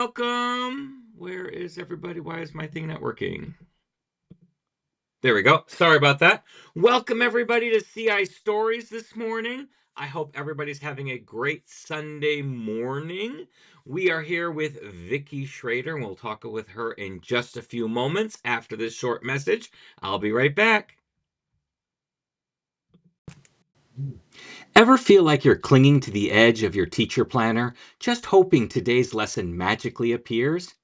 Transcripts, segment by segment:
Welcome. Where is everybody? Why is my thing not working? There we go. Sorry about that. Welcome everybody to CI Stories this morning. I hope everybody's having a great Sunday morning. We are here with Vicki Schrader, and we'll talk with her in just a few moments after this short message. I'll be right back. Ever feel like you're clinging to the edge of your teacher planner, just hoping today's lesson magically appears?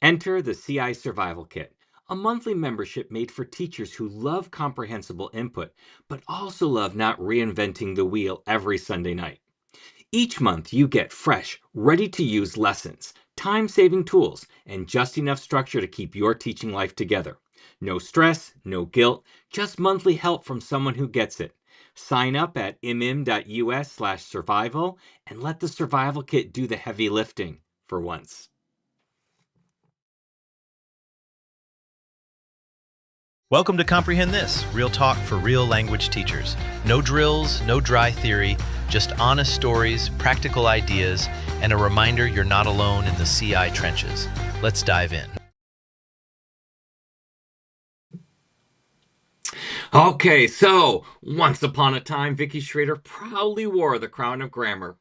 Enter the CI Survival Kit, a monthly membership made for teachers who love comprehensible input, but also love not reinventing the wheel every Sunday night. Each month, you get fresh, ready to use lessons, time saving tools, and just enough structure to keep your teaching life together. No stress, no guilt, just monthly help from someone who gets it. Sign up at mm.us/survival and let the Survival Kit do the heavy lifting for once. Welcome to Comprehend This, real talk for real language teachers. No drills, no dry theory, just honest stories, practical ideas, and a reminder you're not alone in the CI trenches. Let's dive in. Okay, so once upon a time, Vicki Schrader proudly wore the crown of grammar.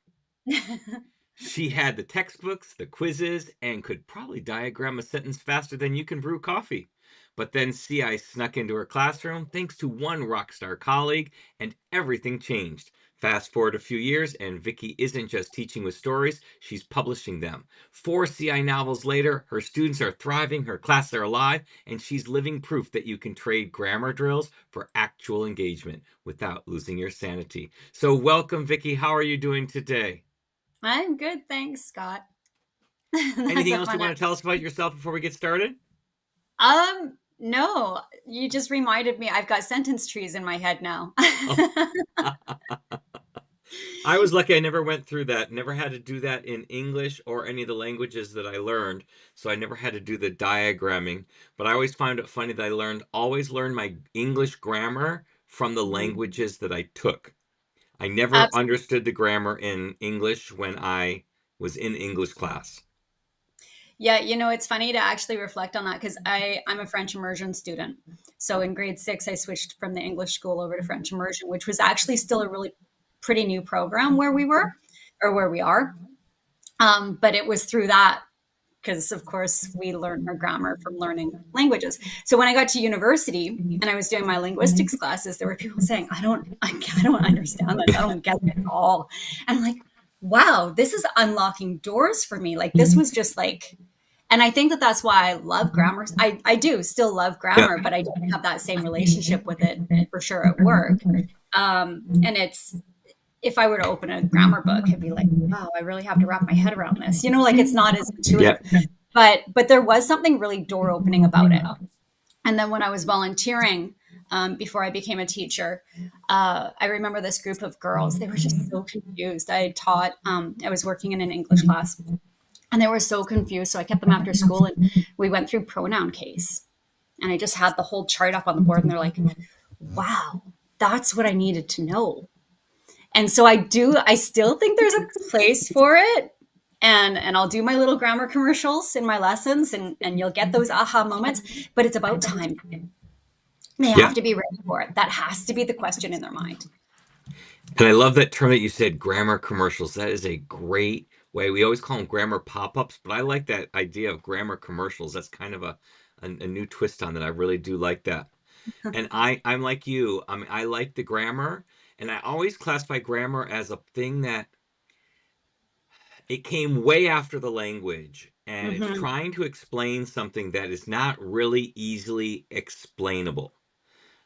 She had the textbooks, the quizzes, and could probably diagram a sentence faster than you can brew coffee. But then CI snuck into her classroom thanks to one rock star colleague, and everything changed. Fast forward a few years, and Vicki isn't just teaching with stories, she's publishing them. 4 CI novels later, her students are thriving, her classes are alive, and she's living proof that you can trade grammar drills for actual engagement without losing your sanity. So welcome, Vicki. How are you doing today? I'm good, thanks, Scott. That's Anything a else you fun want to tell us about yourself before we get started? No, you just reminded me. I've got sentence trees in my head now. Oh. I was lucky I never went through that. Never had to do that in English or any of the languages that I learned. So I never had to do the diagramming. But I always found it funny that always learned my English grammar from the Mhm. languages that I took. I never Absolutely. understood the grammar in English when I was in English class. Yeah, it's funny to actually reflect on that because I'm a French immersion student. So in grade 6, I switched from the English school over to French immersion, which was actually still a really pretty new program where we were or where we are. But it was through that because of course we learn our grammar from learning languages. So when I got to university and I was doing my linguistics classes, there were people saying, I don't understand this. I don't get it at all. And I'm like, wow, this is unlocking doors for me. Like this was just like, and I think that that's why I love grammar. I do still love Yeah. grammar, but I don't have that same relationship with it for sure at work. And it's, if I were to open a grammar book, I'd be like, wow, I really have to wrap my head around this. Like it's not as Yeah. intuitive. But there was something really door opening about it. And then when I was volunteering before I became a teacher, I remember this group of girls. They were just so confused. I was working in an English class, and they were so confused. So I kept them after school, and we went through pronoun case. And I just had the whole chart up on the board, and they're like, wow, that's what I needed to know. And so I still think there's a place for it. And I'll do my little grammar commercials in my lessons, and you'll get those aha moments, but it's about timing. They Yeah. have to be ready for it. That has to be the question in their mind. And I love that term that you said, grammar commercials. That is a great way. We always call them grammar pop-ups, but I like that idea of grammar commercials. That's kind of a new twist on that. I really do like that. And I'm like you. I mean, I like the grammar, and I always classify grammar as a thing that it came way after the language, and it's Mm-hmm. trying to explain something that is not really easily explainable.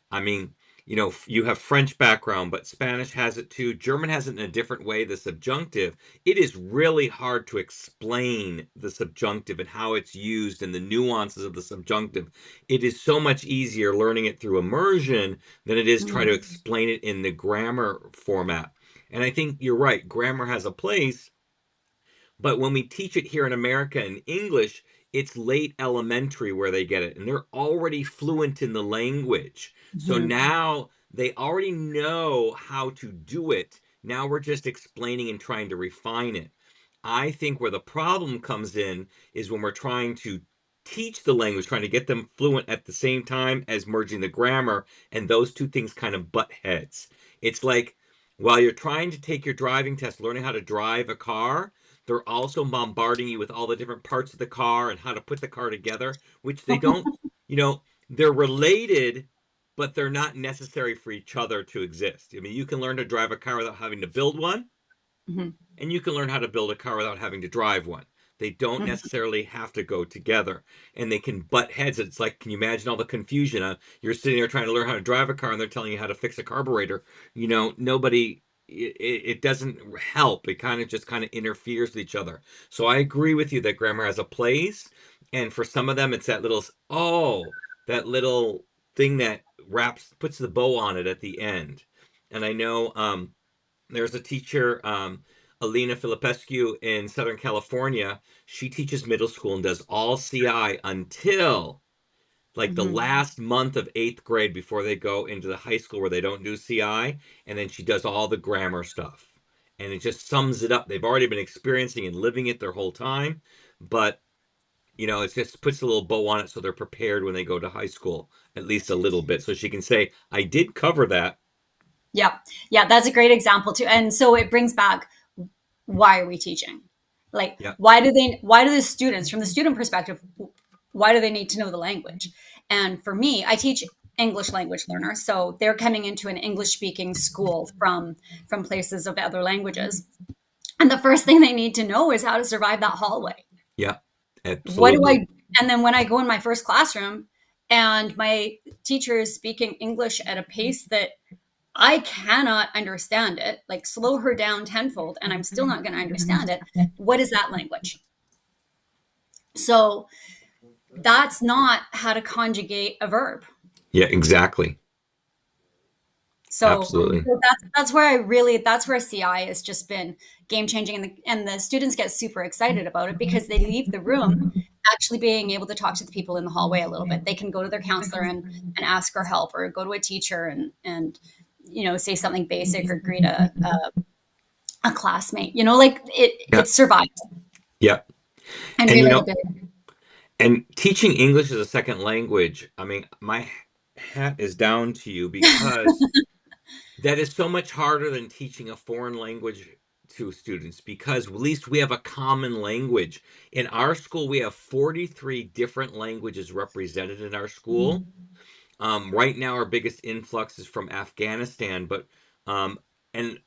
I mean, you have French background, but Spanish has it too. German has it in a different way, the subjunctive. It is really hard to explain the subjunctive and how it's used and the nuances of the subjunctive. It is so much easier learning it through immersion than it is trying to Mm-hmm. explain it in the grammar format. And I think you're right, grammar has a place, but when we teach it here in America in English, it's late elementary where they get it, and they're already fluent in the language. So Mm-hmm. now they already know how to do it. Now we're just explaining and trying to refine it. I think where the problem comes in is when we're trying to teach the language, trying to get them fluent at the same time as merging the grammar, and those two things kind of butt heads. It's like while you're trying to take your driving test, learning how to drive a car, they're also bombarding you with all the different parts of the car and how to put the car together, which they don't, they're related, but they're not necessary for each other to exist. I mean, you can learn to drive a car without having to build one, Mhm. and you can learn how to build a car without having to drive one. They don't Mhm. necessarily have to go together, and they can butt heads. It's like, can you imagine all the confusion? You're sitting there trying to learn how to drive a car, and they're telling you how to fix a carburetor. Nobody. It doesn't help. It kind of interferes with each other. So I agree with you that grammar has a place, and for some of them, it's that little thing that puts the bow on it at the end. And I know there's a teacher, Alina Filipescu in Southern California. She teaches middle school and does all CI until like the Mhm. last month of eighth grade before they go into the high school where they don't do CI. And then she does all the grammar stuff. And it just sums it up. They've already been experiencing and living it their whole time. But, it just puts a little bow on it so they're prepared when they go to high school, at least a little bit. So she can say, I did cover that. Yeah. Yeah, that's a great example too. And so it brings back, why are we teaching? Like, Yeah. why do the students, from the student perspective, why do they need to know the language? And for me, I teach English language learners, so they're coming into an English speaking school from places of other languages. And the first thing they need to know is how to survive that hallway. Yeah. What do Absolutely. I, and then when I go in my first classroom and my teacher is speaking English at a pace that I cannot understand it, like slow her down tenfold, and I'm still not going to understand it. What is that language? So that's not how to conjugate a verb. Yeah, exactly. So, Absolutely. so that's where CI has just been game changing, and the students get super excited about it because they leave the room actually being able to talk to the people in the hallway a little bit. They can go to their counselor and ask for help, or go to a teacher and say something basic, or greet a classmate. Like Yeah. it survives Yeah. and And relatability. and teaching English as a second language, I mean, my hat is down to you because that is so much harder than teaching a foreign language to students because at least we have a common language. In our school, we have 43 different languages represented in our school. Right now, our biggest influx is from Afghanistan, but and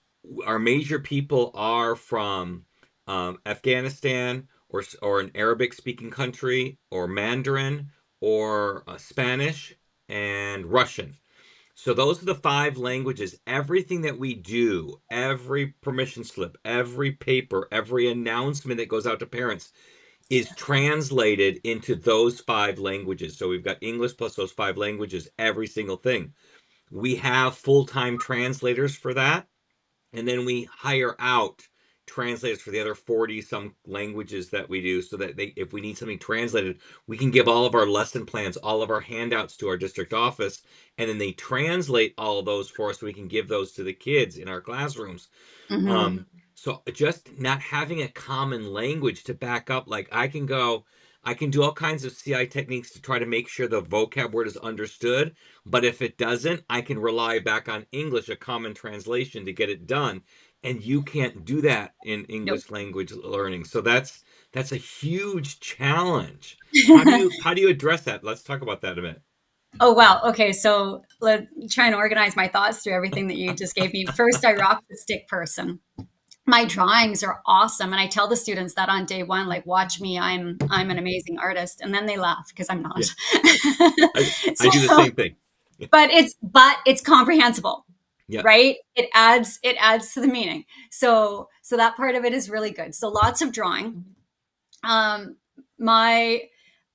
our major people are from Afghanistan or an Arabic speaking country or Mandarin or Spanish and Russian. So those are the five languages. Everything that we do, every permission slip, every paper, every announcement that goes out to parents is translated into those five languages. So we've got English plus those five languages, every single thing. We have full-time translators for that, and then we hire out translators for the other 40 some languages that we do so that if we need something translated, we can give all of our lesson plans, all of our handouts to our district office, and then they translate all of those for us so we can give those to the kids in our classrooms. Mm-hmm. um so just not having a common language to back up, like I can do all kinds of CI techniques to try to make sure the vocab word is understood, but if it doesn't, I can rely back on English, a common translation, to get it done. And you can't do that in Nope. English language learning. So that's a huge challenge. How do you address that? Let's talk about that a minute. Oh, wow. Okay, so let try and organize my thoughts through everything that you just gave me. First, I rock the stick person. My drawings are awesome, and I tell the students that on day one, like, watch me, I'm an amazing artist, and then they laugh because I'm not. Yeah, I I do the So, same thing. but it's comprehensible, Yeah. right? It adds to the meaning. So that part of it is really good. So lots of drawing. My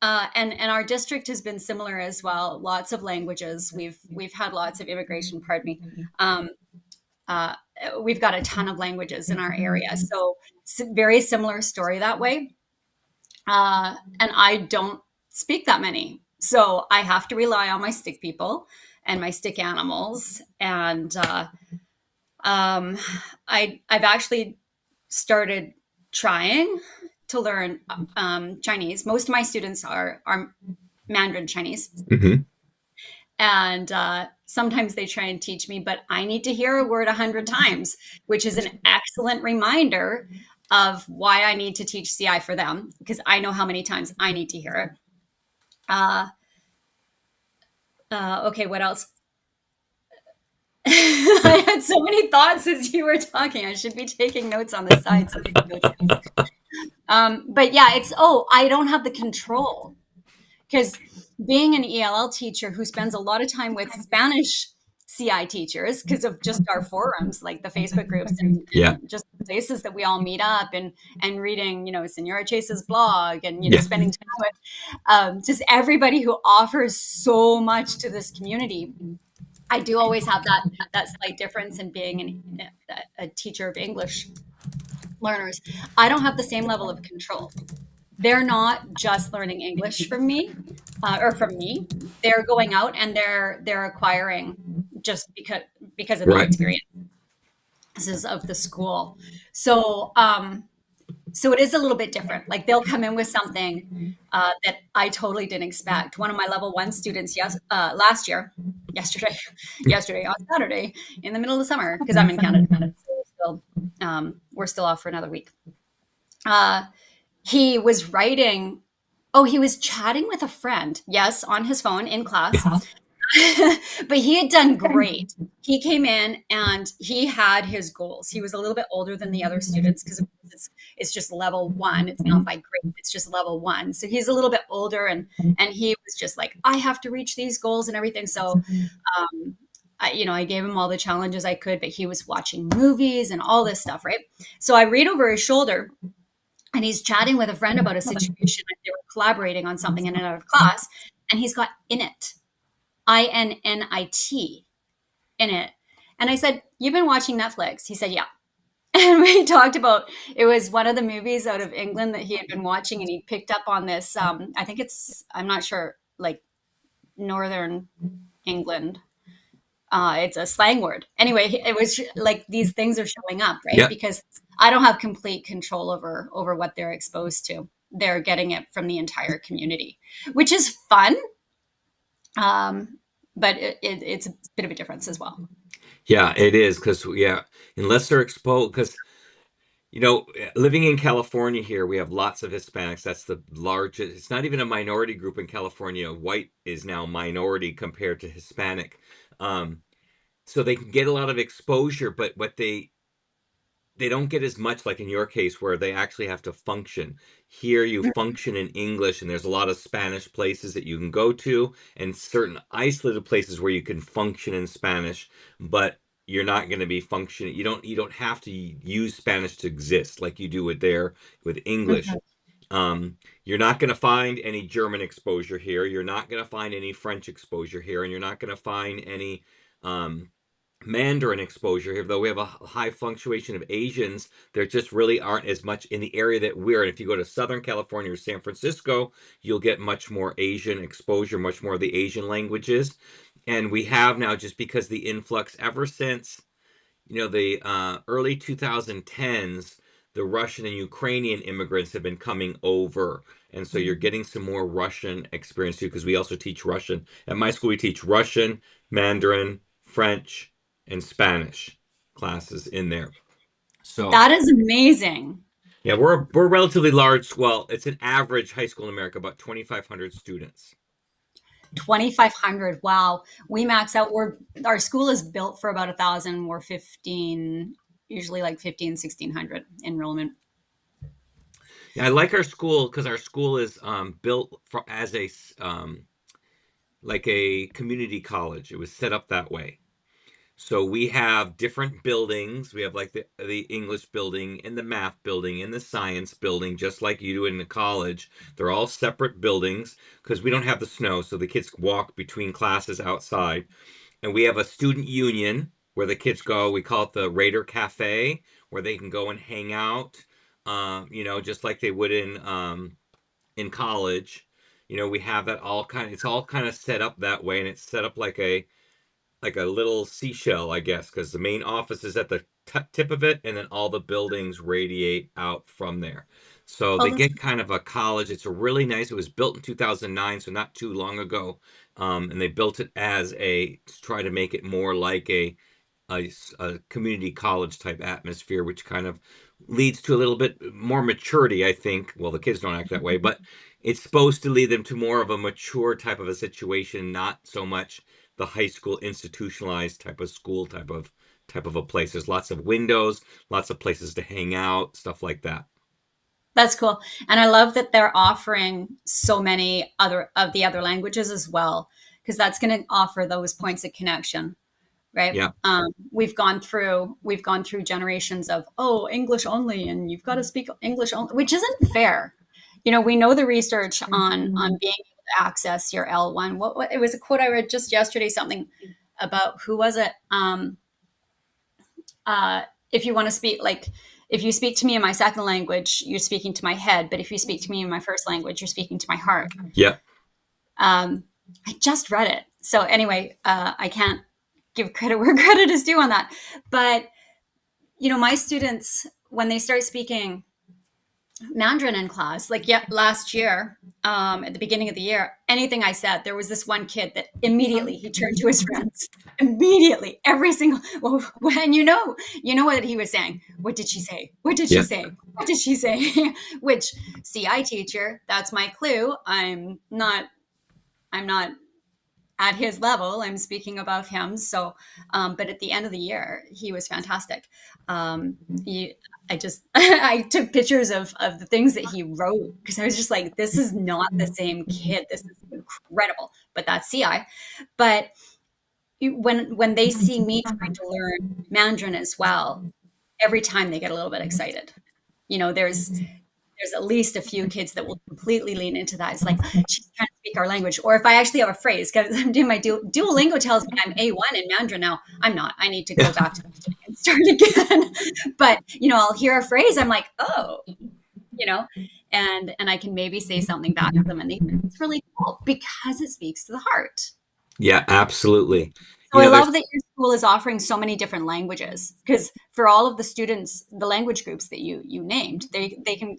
and our district has been similar as well. Lots of languages. We've had lots of immigration. Pardon me. Um, uh, we've got a ton of languages in our area, so very similar story that way. And I don't speak that many, so I have to rely on my stick people and my stick animals. And um, I've actually started trying to learn Chinese. Most of my students are Mandarin Chinese. Hmm. And sometimes they try and teach me, but I need to hear a word 100 times, which is an excellent reminder of why I need to teach CI for them, because I know how many times I need to hear it. Okay, what else? I had so many thoughts as you were talking. I should be taking notes on the side so I can go but yeah, I don't have the control, because being an ELL teacher who spends a lot of time with Spanish CI teachers because of just our forums, like the Facebook groups Yeah. and just places that we all meet up and reading, Senora Chase's blog and, Yeah. spending time with just everybody who offers so much to this community. I do always have that slight difference in being a teacher of English learners. I don't have the same level of control. They're not just learning English from me or from me. They're going out and they're acquiring just because of the Right. experiences of the school. So it is a little bit different. Like they'll come in with something that I totally didn't expect. One of my level one students, yesterday on Saturday in the middle of the summer, because I'm in Canada, so we're still off for another week. He was writing. Oh, he was chatting with a friend. Yes, on his phone in class. But he had done great. He came in and he had his goals. He was a little bit older than the other students because it's just level one. It's not by grade. It's just level one. So he's a little bit older, and he was just like, I have to reach these goals and everything. So, I gave him all the challenges I could, but he was watching movies and all this stuff, right? So I read over his shoulder, and he's chatting with a friend about a situation. They were collaborating on something in another class, and he's got INNIT. INNIT in it. And I said, "You've been watching Netflix?" He said, "Yeah." And we talked about, it was one of the movies out of England that he had been watching, and he picked up on this. I'm not sure, like Northern England. It's a slang word. Anyway, it was like these things are showing up, right? Yeah. Because I don't have complete control over what they're exposed to. They're getting it from the entire community, which is fun. But it's a bit of a difference as well. Yeah, it is because unless they're exposed, because living in California here, we have lots of Hispanics. That's the largest. It's not even a minority group in California. White is now minority compared to Hispanic. So they can get a lot of exposure, but what they don't get as much, like in your case where they actually have to function. Here you function in English, and there's a lot of Spanish places that you can go to and certain isolated places where you can function in Spanish, but you're not going to be functioning. You don't have to use Spanish to exist like you do with English. You're not going to find any German exposure here. You're not going to find any French exposure here, and you're not going to find any Mandarin exposure here, though we have a high fluctuation of Asians. There just really aren't as much in the area that we're in. If you go to Southern California or San Francisco, you'll get much more Asian exposure, much more of the Asian languages. And we have now, just because the influx ever since, the early 2010s, the Russian and Ukrainian immigrants have been coming over. And so you're getting some more Russian experience too, because we also teach Russian. At my school, we teach Russian, Mandarin, French, and Spanish classes in there. So That is amazing. yeah, we're relatively large. Well, it's an average high school in America, about 2,500 students. 2,500. Wow. We max out. Our school is built for about 1,000. We're 15, usually like 15, 1,600 enrollment. Yeah, I like our school because our school is built as a like a community college. It was set up that way. So we have different buildings. We have like the English building and the math building and the science building, just like you do in the college. They're all separate buildings because we don't have the snow, so the kids walk between classes outside. And we have a student union where the kids go. We call it the Raider Cafe, where they can go and hang out, just like they would in college. We have that it's all kind of set up that way, and it's set up like a little seashell, I guess, because the main office is at the tip of it, and then all the buildings radiate out from there. So they Oh, get kind of a college. It's a really nice. It was built in 2009, so not too long ago, and they built it as to try to make it more like a community college type atmosphere, which kind of leads to a little bit more maturity, I think. Well, the kids don't act that way, but it's supposed to lead them to more of a mature type of a situation, not so much the high school institutionalized type of school type of a place. There's lots of windows, lots of places to hang out, stuff like that. that's cool. And I love that they're offering so many other of the other languages as well, because that's going to offer those points of connection, right? Yeah, We've gone through generations of, oh, English only, and you've got to speak English only, which isn't fair. We know the research on being able to access your L1. What it was a quote I read just yesterday, something about, who was it? Uh, if you want to speak, like, if you speak to me in my second language, you're speaking to my head, but if you speak to me in my first language, you're speaking to my heart. yeah, um, I just read it, so anyway, I can't give credit where credit is due on that. But my students, when they start speaking Mandarin in class, like, yeah, last year, at the beginning of the year, anything I said, there was this one kid that immediately he turned to his friends. Immediately, every single, well, when what he was saying. What did she say? What did she yeah, say? What did she say? Which, CI teacher, that's my clue. I'm not at his level. I'm speaking above him. So, but at the end of the year, he was fantastic. I just, I took pictures of the things that he wrote, because I was just like, this is not the same kid. This is incredible. But that's CI. But when they see me trying to learn Mandarin as well, every time they get a little bit excited. There's at least a few kids that will completely lean into that. It's like, she's trying to speak our language. Or if I actually have a phrase, because I'm doing my Duolingo tells me I'm A1 in Mandarin now. I'm not. I need to yeah, go back to the beginning and start again. But, I'll hear a phrase. I'm like, oh, you know, and I can maybe say something back to them. And it's really cool because it speaks to the heart. yeah, absolutely. So I There's love that your school is offering so many different languages, because for all of the students, the language groups that you named, they can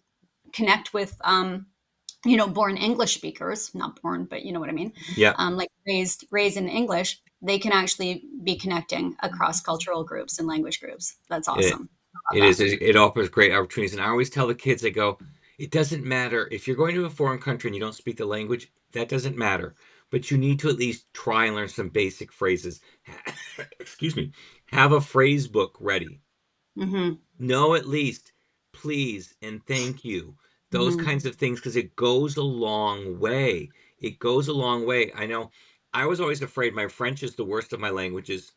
connect with born English speakers, not born, but you know what I mean, yeah, like raised in English. They can actually be connecting across cultural groups and language groups. That's it, awesome. I it love is. It offers great opportunities, and I always tell the kids, I go, it doesn't matter if you're going to a foreign country and you don't speak the language. That doesn't matter, but you need to at least try and learn some basic phrases. Excuse me. Have a phrase book ready. that. Hmm. Know at least please and thank you. Those Hmm. kinds of things, because it goes a long way. It goes a long way. I know I was always afraid my French is the worst of my languages.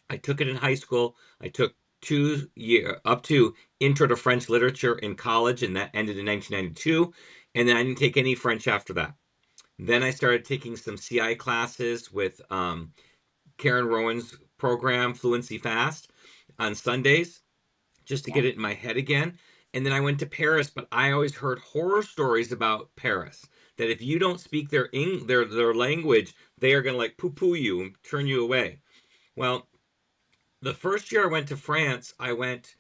I took it in high school. I took 2 year up to intro to French literature in college, and that ended in 1992. And then I didn't take any French after that. Then I started taking some CI classes with Karen Rowan's program, Fluency Fast, on Sundays, just to Yeah. get it in my head again. And then I went to Paris, but I always heard horror stories about Paris. That if you don't speak their language, they are gonna like poo poo you and turn you away. Well, the first year I went to France, I went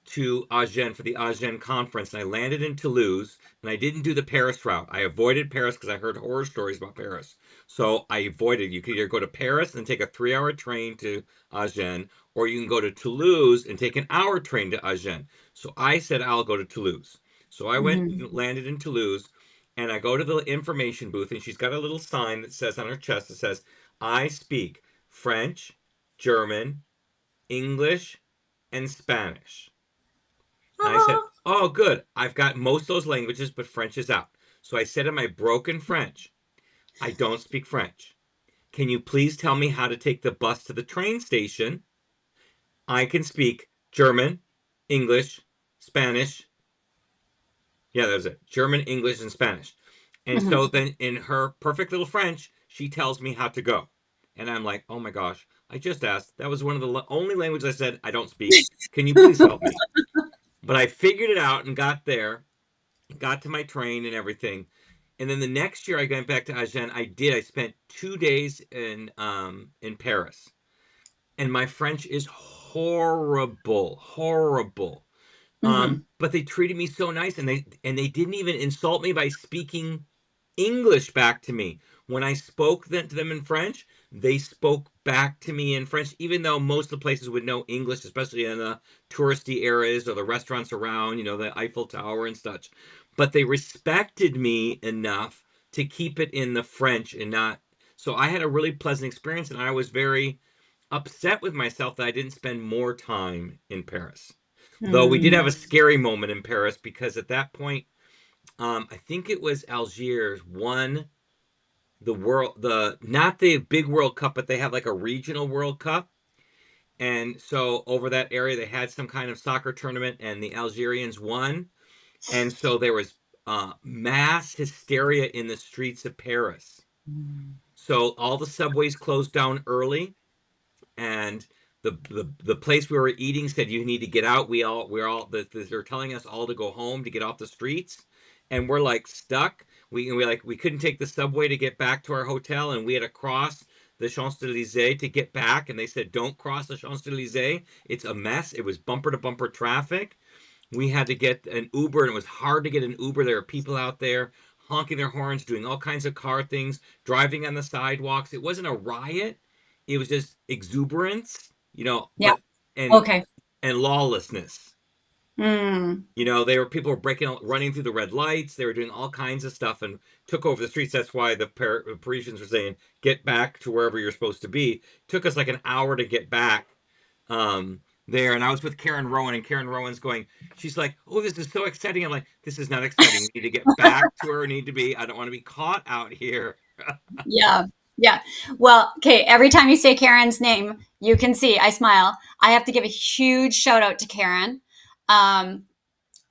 to Agen for the Agen conference, and I landed in Toulouse. And I didn't do the Paris route. I avoided Paris because I heard horror stories about Paris. So I avoided. You could either go to Paris and take a 3 hour train to Agen, or you can go to Toulouse and take an hour train to Agen. So I said I'll go to Toulouse. So I Hmm. went, landed in Toulouse, and I go to the information booth, and she's got a little sign that says on her chest, that says, "I speak French, German, English, and Spanish." And I said, Oh. "Oh, good. I've got most of those languages, but French is out." So I said in my broken French, "I don't speak French. Can you please tell me how to take the bus to the train station? I can speak German, English, Spanish." Yeah, that's it. German, English, and Spanish. And Hmm. so then in her perfect little French, she tells me how to go. And I'm like, "Oh my gosh, I just asked. That was one of the only languages I said I don't speak. Can you please help me?" But I figured it out and got there, got to my train and everything. And then the next year I went back to Agen. I spent 2 days in Paris, and my French is horrible. Hmm. But they treated me so nice, and they didn't even insult me by speaking English back to me. When I spoke to them in French, they spoke back to me in French, even though most of the places would know English, especially in the touristy areas or the restaurants around, the Eiffel Tower and such. But they respected me enough to keep it in the French and not. So I had a really pleasant experience, and I was very upset with myself that I didn't spend more time in Paris. Though we did have a scary moment in Paris because at that point, I think it was Algiers won the not the big World Cup, but they have like a regional World Cup. And so over that area, they had some kind of soccer tournament, and the Algerians won. And so there was mass hysteria in the streets of Paris. So all the subways closed down early, and the place we were eating said you need to get out. They're telling us all to go home to get off the streets, and we're like stuck. We couldn't take the subway to get back to our hotel, and we had to cross the Champs Elysees to get back. And they said don't cross the Champs Elysees. It's a mess. It was bumper to bumper traffic. We had to get an Uber, and it was hard to get an Uber. There were people out there honking their horns, doing all kinds of car things, driving on the sidewalks. It wasn't a riot. It was just exuberance, Yeah. but and Okay. and lawlessness. Mm. People were running through the red lights. They were doing all kinds of stuff and took over the streets. That's why the Parisians were saying, "Get back to wherever you're supposed to be." It took us like an hour to get back there, and I was with Karen Rowan, and Karen Rowan's going. She's like, "Oh, this is so exciting." I'm like, "This is not exciting. We need to get back to where we need to be. I don't want to be caught out here." Yeah. Yeah. Well, okay. Every time you say Karen's name, you can see I smile. I have to give a huge shout out to Karen. Um,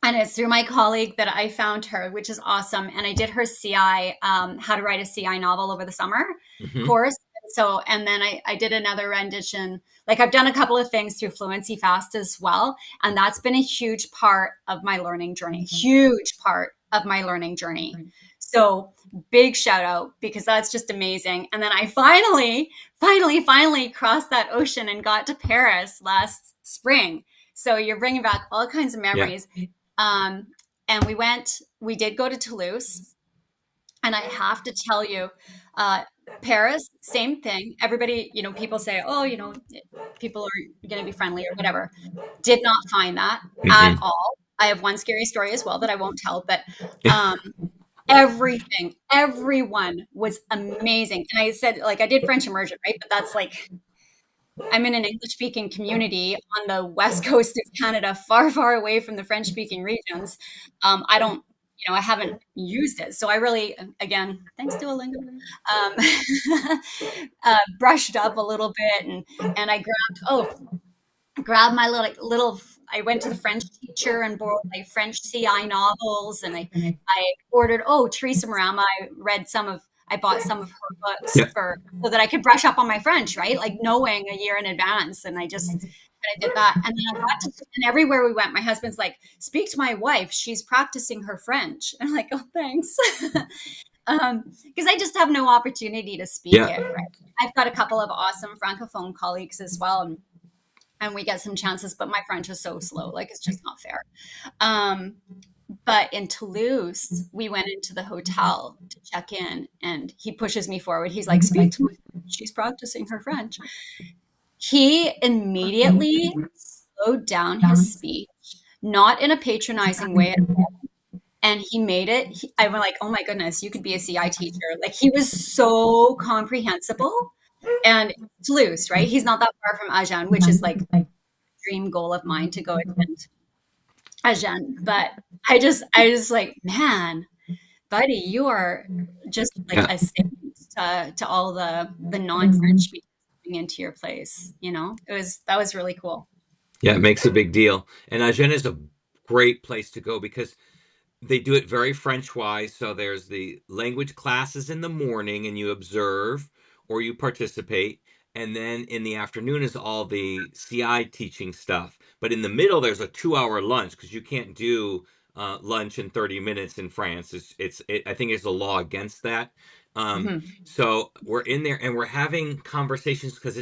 and it's through my colleague that I found her, which is awesome. And I did her CI, how to write a CI novel over the summer Hmm. course. So, and then I did another rendition. Like I've done a couple of things through Fluency Fast as well. And that's been a huge part of my learning journey, huge part of my learning journey. So big shout out because that's just amazing. And then I finally crossed that ocean and got to Paris last spring. So you're bringing back all kinds of Yeah. memories. Um, and we did go to Toulouse. And I have to tell you, uh, Paris, same thing. Everybody, people say, oh, people are going to be friendly or whatever. Did not find that at Hmm. all. I have one scary story as well that I won't tell, but um, everyone was amazing. And I said, like, I did French immersion, right? But that's like, I'm in an English speaking community on the west coast of Canada, far, far away from the French speaking regions. I don't, I haven't used it. So I really, again, thanks Duolingo, brushed up a little bit and I grabbed my little I went to the French teacher and borrowed my French CI novels and I ordered Teresa Marama. I bought some of her books Yeah. so that I could brush up on my French, right? Like knowing a year in advance. And I did that. And then and everywhere we went, my husband's like, speak to my wife. She's practicing her French. And I'm like, oh, thanks. Because I just have no opportunity to speak Yeah. it. Right? I've got a couple of awesome Francophone colleagues as well. And we get some chances, but my French is so slow. Like it's just not fair. But in Toulouse, we went into the hotel to check in and he pushes me forward. He's like, speak to me. She's practicing her French. He immediately slowed down his speech, not in a patronizing way at all. And he made it. I was like, oh my goodness, you could be a CI teacher. Like he was so comprehensible. And Toulouse, right? He's not that far from Agen, which is like a dream goal of mine to go attend Agen. But I just like, man, buddy, you are just like Yeah. a saint to all the non-French speakers coming into your place. That was really cool. Yeah, it makes a big deal. And Agen is a great place to go because they do it very French wise. So there's the language classes in the morning and you observe or you participate. And then in the afternoon is all the CI teaching stuff. But in the middle, there's a 2 hour lunch because you can't do lunch in 30 minutes in France. I think it's a law against that. Mhm. So we're in there and we're having conversations because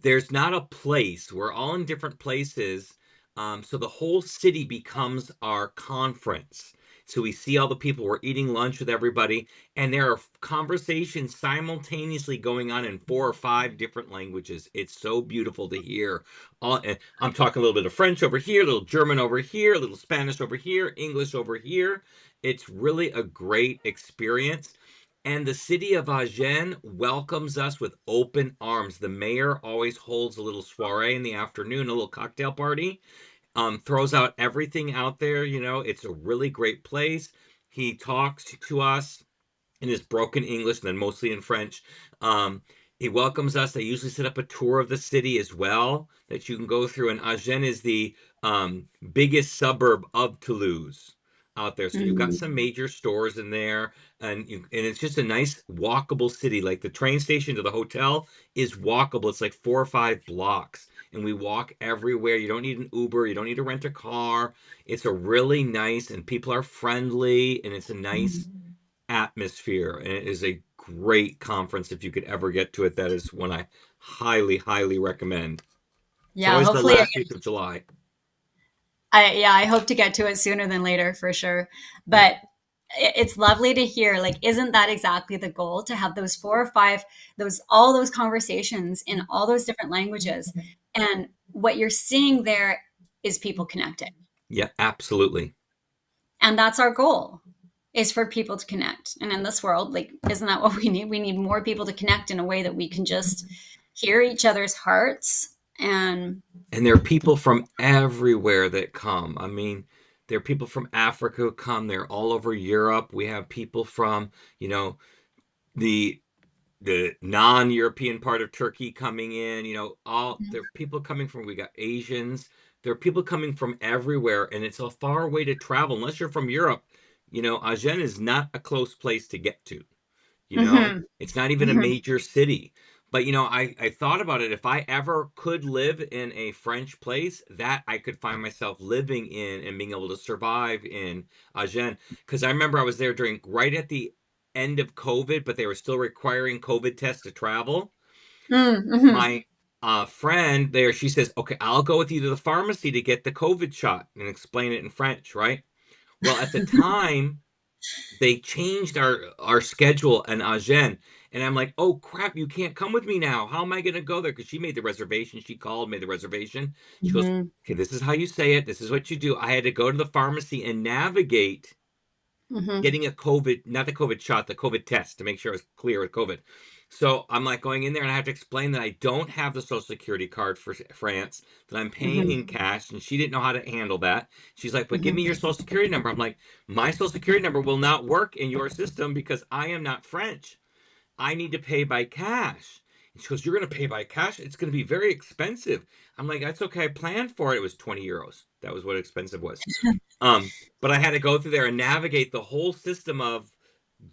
there's not a place. We're all in different places. So the whole city becomes our conference. So we see all the people, we're eating lunch with everybody, and there are conversations simultaneously going on in 4 or 5 different languages. It's so beautiful to hear. I'm talking a little bit of French over here, a little German over here, a little Spanish over here, English over here. It's really a great experience. And the city of Agen welcomes us with open arms. The mayor always holds a little soiree in the afternoon, a little cocktail party, throws out everything out there. It's a really great place. He talks to us in his broken English, and then mostly in French. Um, he welcomes us. They usually set up a tour of the city as well that you can go through. And Agen is the biggest suburb of Toulouse out there. So you've got Mhm. some major stores in there, and it's just a nice walkable city. Like the train station to the hotel is walkable. It's like 4 or 5 blocks. And we walk everywhere. You don't need an Uber. You don't need to rent a car. It's a really nice, and people are friendly, and it's a nice atmosphere, and it is a great conference. If you could ever get to it, that is one I highly, highly recommend. It's Yeah, always the hopefully last week of July. I hope to get to it sooner than later for sure. Yeah. But it's lovely to hear. Like, isn't that exactly the goal, to have those 4 or 5, all those conversations in all those different languages? And what you're seeing there is people connecting. Yeah, absolutely. And that's our goal, is for people to connect. And in this world, like, isn't that what we need? We need more people to connect in a way that we can just hear each other's hearts. And And there are people from everywhere that come. I mean, there are people from Africa who come. They're all over Europe. We have people from, you know, the non-European part of Turkey coming in, all there are people coming from, we got Asians, there are people coming from everywhere, and it's a far way to travel. Unless you're from Europe, Agen is not a close place to get to. Mhm, It's not even a mhm, major city. But I thought about it. If I ever could live in a French place, that I could find myself living in and being able to survive in Agen. Because I remember I was there during right at the end of COVID, but they were still requiring COVID tests to travel. mhm, My friend there, she says, "Okay, I'll go with you to the pharmacy to get the COVID shot and explain it in French, right?" Well, at the time, they changed our schedule in Agen, and I'm like, oh crap, you can't come with me now. How am I going to go there? Because she made the reservation. She called, made the reservation. She goes, mhm, okay, this is how you say it. This is what you do. I had to go to the pharmacy and navigate mhm, getting a COVID, not the COVID shot, the COVID test to make sure I was clear with COVID. So I'm like going in there, and I have to explain that I don't have the social security card for France, that I'm paying mhm, in cash, and she didn't know how to handle that. She's like, but give me mhm, your social security number. I'm like, my social security number will not work in your system because I am not French. I need to pay by cash. And she goes, you're going to pay by cash? It's going to be very expensive. I'm like, that's okay. I planned for it. It was 20 euros. That was what expensive was. Um, but I had to go through there and navigate the whole system of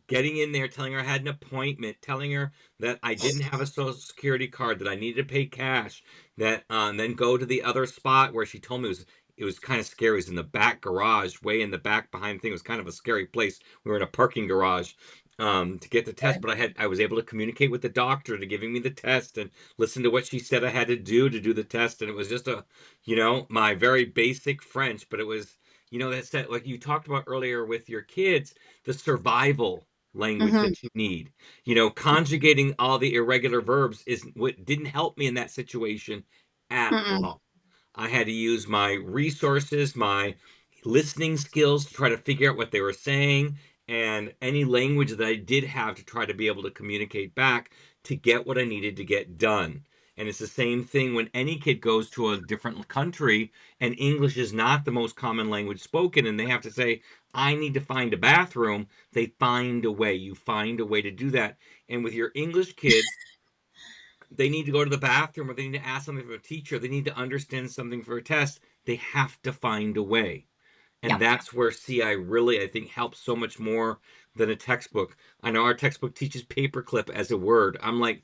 getting in there, telling her I had an appointment, telling her that I didn't have a social security card, that I needed to pay cash, that then go to the other spot where she told me it was kind of scary. It was in the back garage, way in the back behind the thing. It was kind of a scary place. We were in a parking garage to get the test, but I was able to communicate with the doctor to giving me the test and listen to what she said I had to do the test. And it was just my very basic French, but it was, that's that, like you talked about earlier with your kids, the survival language mhm. that you need. Conjugating all the irregular verbs is what didn't help me in that situation at Mm-mm. all. I had to use my resources, my listening skills to try to figure out what they were saying, and any language that I did have to try to be able to communicate back to get what I needed to get done. And it's the same thing when any kid goes to a different country and English is not the most common language spoken, and they have to say, I need to find a bathroom. They find a way. You find a way to do that. And with your English kids, they need to go to the bathroom, or they need to ask something from a teacher, they need to understand something for a test, they have to find a way. And Yep. that's where CI really, I think, helps so much more than a textbook. I know our textbook teaches paperclip as a word. I'm like,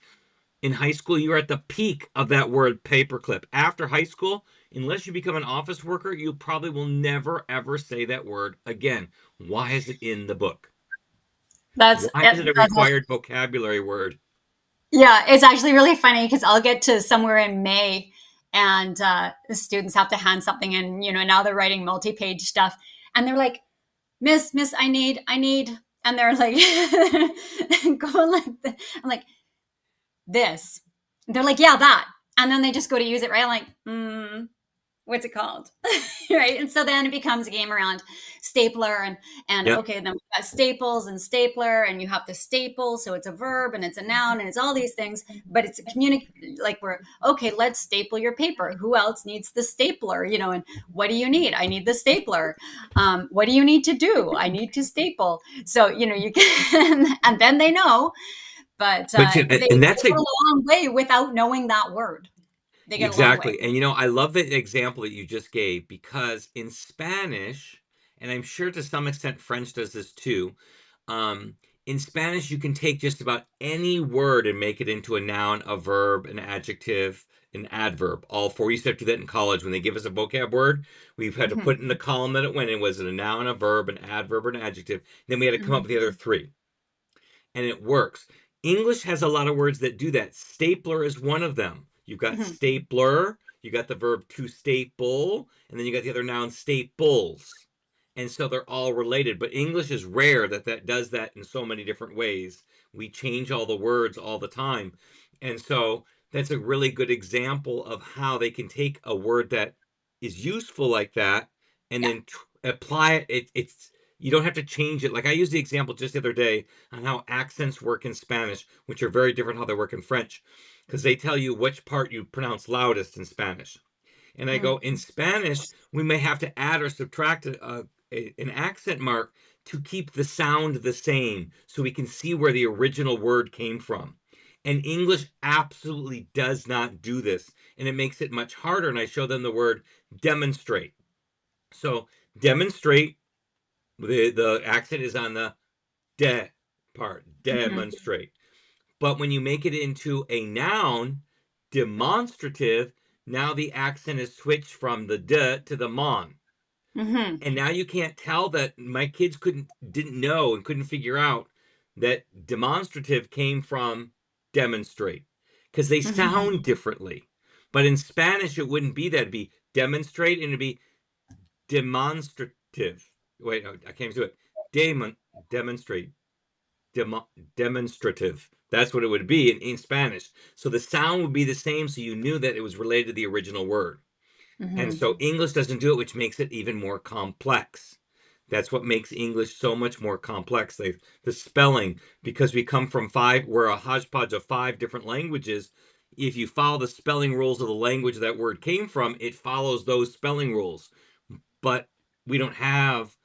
in high school, you're at the peak of that word paperclip. After high school, unless you become an office worker, you probably will never, ever say that word again. Why is it in the book? That's Why is it. it a required vocabulary word? Yeah, it's actually really funny because I'll get to somewhere in May and the students have to hand something in, now they're writing multi-page stuff and they're like, Miss, I need, and they're like, going like, I'm like, this. They're like, yeah, that. And then they just go to use it, right? I'm like, what's it called? Right. And so then it becomes a game around stapler and Yep. okay, then we've got staples and stapler, and you have to staple. So it's a verb and it's a noun and it's all these things, but it's a like we're okay, let's staple your paper. Who else needs the stapler? And what do you need? I need the stapler. What do you need to do? I need to staple. So, you can, and then they know, but But they and go that's a a long way without knowing that word. They get a long way. Exactly. And I love the example that you just gave because in Spanish, and I'm sure to some extent French does this too, um, in Spanish, you can take just about any word and make it into a noun, a verb, an adjective, an adverb. All four. We used to have to do that in college when they give us a vocab word. We've had to Mhm, put in the column that it went in. Was it a noun, a verb, an adverb, or an adjective? Then we had to come up mhm, with the other three, and it works. English has a lot of words that do that. Stapler is one of them. You've got mhm, stapler, you got the verb to staple, and then you got the other noun staples. And so they're all related. But English is rare that does that in so many different ways. We change all the words all the time. And so that's a really good example of how they can take a word that is useful like that and yeah. then apply it. It's you don't have to change it. Like I used the example just the other day on how accents work in Spanish, which are very different how they work in French, because they tell you which part you pronounce loudest in Spanish. And I go, Mm, in Spanish, we may have to add or subtract an accent mark to keep the sound the same so we can see where the original word came from. And English absolutely does not do this. And it makes it much harder. And I show them the word demonstrate. So demonstrate, the accent is on the de part, mhm, demonstrate. But when you make it into a noun, demonstrative, now the accent is switched from the de to the mon. mhm, And now you can't tell that my kids didn't know and couldn't figure out that demonstrative came from demonstrate because they mhm, sound differently. But in Spanish, it wouldn't be that. It'd be demonstrate and it'd be demonstrative. Wait, no, I can't do it. Demon, demonstrate demo- demonstrative. That's what it would be in Spanish. So the sound would be the same, so you knew that it was related to the original word. And mhm, so English doesn't do it, which makes it even more complex. That's what makes English so much more complex. The spelling, because we come from we're a hodgepodge of five different languages. If you follow the spelling rules of the language that word came from, it follows those spelling rules. But we don't have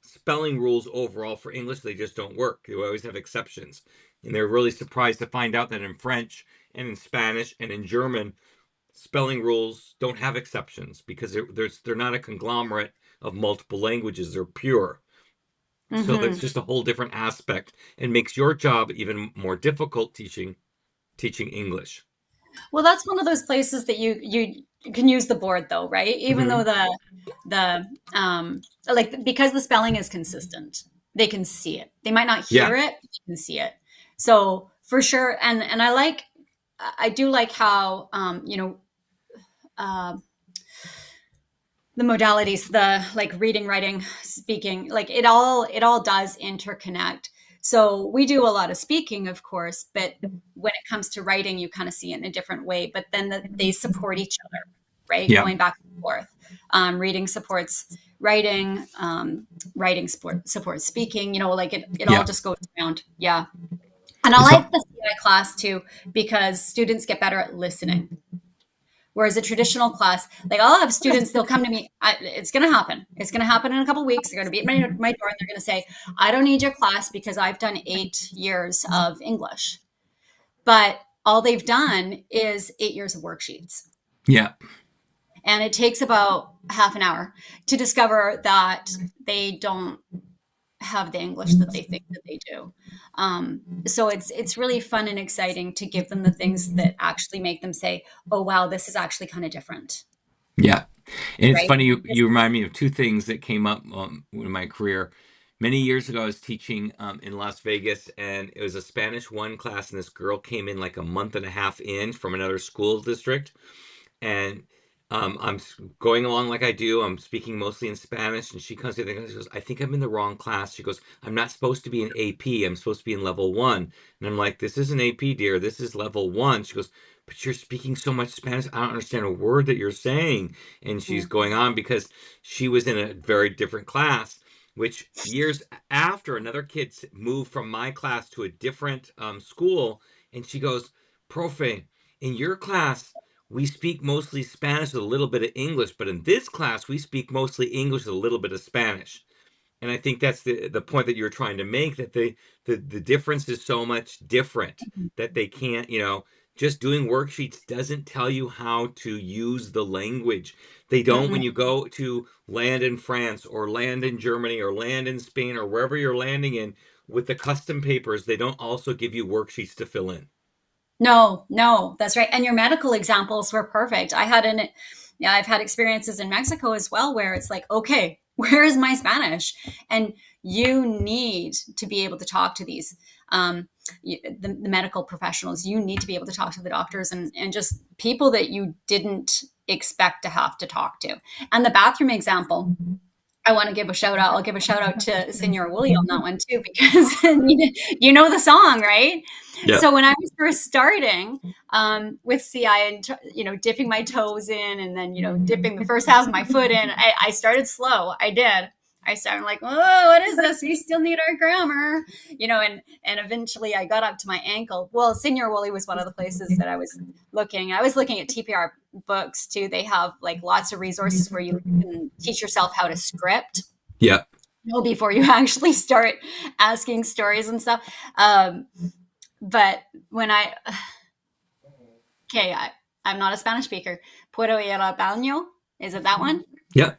spelling rules overall for English. They just don't work. You always have exceptions. And they're really surprised to find out that in French and in Spanish and in German, spelling rules don't have exceptions because they're not a conglomerate of multiple languages. They're pure. So that's mhm. just a whole different aspect and makes your job even more difficult teaching English. Well, that's one of those places that you can use the board though, right? Even though Mm-hmm. the like because the spelling is consistent, they can see it. They might not Yeah. hear it, but they can see it. So for sure, and I do like how uh, the modalities, the like reading, writing, speaking, like it all does interconnect. So we do a lot of speaking, of course, but when it comes to writing, you kind of see it in a different way. But then they support each other, right? Yeah. Going back and forth. Reading supports writing, writing supports speaking. Like it all Yeah. just goes around. Yeah. And I So like the CI class too because students get better at listening. Whereas a traditional class, like I'll have students, they'll come to me. It's going to happen. It's going to happen in a couple of weeks. They're going to be at my door and they're going to say, I don't need your class because I've done 8 years of English. But all they've done is 8 years of worksheets. yeah. And it takes about half an hour to discover that they don't have the English that they think that they do. So it's really fun and exciting to give them the things that actually make them say, "Oh wow, this is actually kind of different." Yeah. And it's Right? funny, you remind me of two things that came up in my career. Many years ago, I was teaching in Las Vegas, and it was a Spanish 1 class, and this girl came in like a month and a half in from another school district, and I'm going along like I do. I'm speaking mostly in Spanish, and she comes in and she goes, "I think I'm in the wrong class." She goes, "I'm not supposed to be in AP. I'm supposed to be in level 1." And I'm like, "This isn't AP, dear. This is level 1." She goes, "But you're speaking so much Spanish. I don't understand a word that you're saying." And she's going on because she was in a very different class, which years after another kid moved from my class to a different school, and she goes, "Profe, in your class, we speak mostly Spanish with a little bit of English, but in this class, we speak mostly English with a little bit of Spanish." And I think that's the point that you're trying to make, that the difference is so much different that they can't, just doing worksheets doesn't tell you how to use the language. They don't when Mm-mm. you go to land in France or land in Germany or land in Spain or wherever you're landing in with the custom papers, they don't also give you worksheets to fill in. No, no, that's right. And your medical examples were perfect. Yeah, I've had experiences in Mexico as well where it's like, okay, where is my Spanish? And you need to be able to talk to these, the medical professionals. You need to be able to talk to the doctors and just people that you didn't expect to have to talk to. And the bathroom example, I want to give a shout out. I'll give a shout out to Senor Willie on that one too, because you know the song, right? Yeah. So when I was first starting with CI and dipping my toes in, and then dipping the first half of my foot in, I started slow. I did. I started like, oh, what is this? We still need our grammar, and eventually I got up to my ankle. Well, Senor Woolley was one of the places that I was looking. I was looking at TPR books too. They have like lots of resources where you can teach yourself how to script, Yeah. before you actually start asking stories and stuff. But when I'm not a Spanish speaker. Puedo ir al baño? Is it that one? Yeah.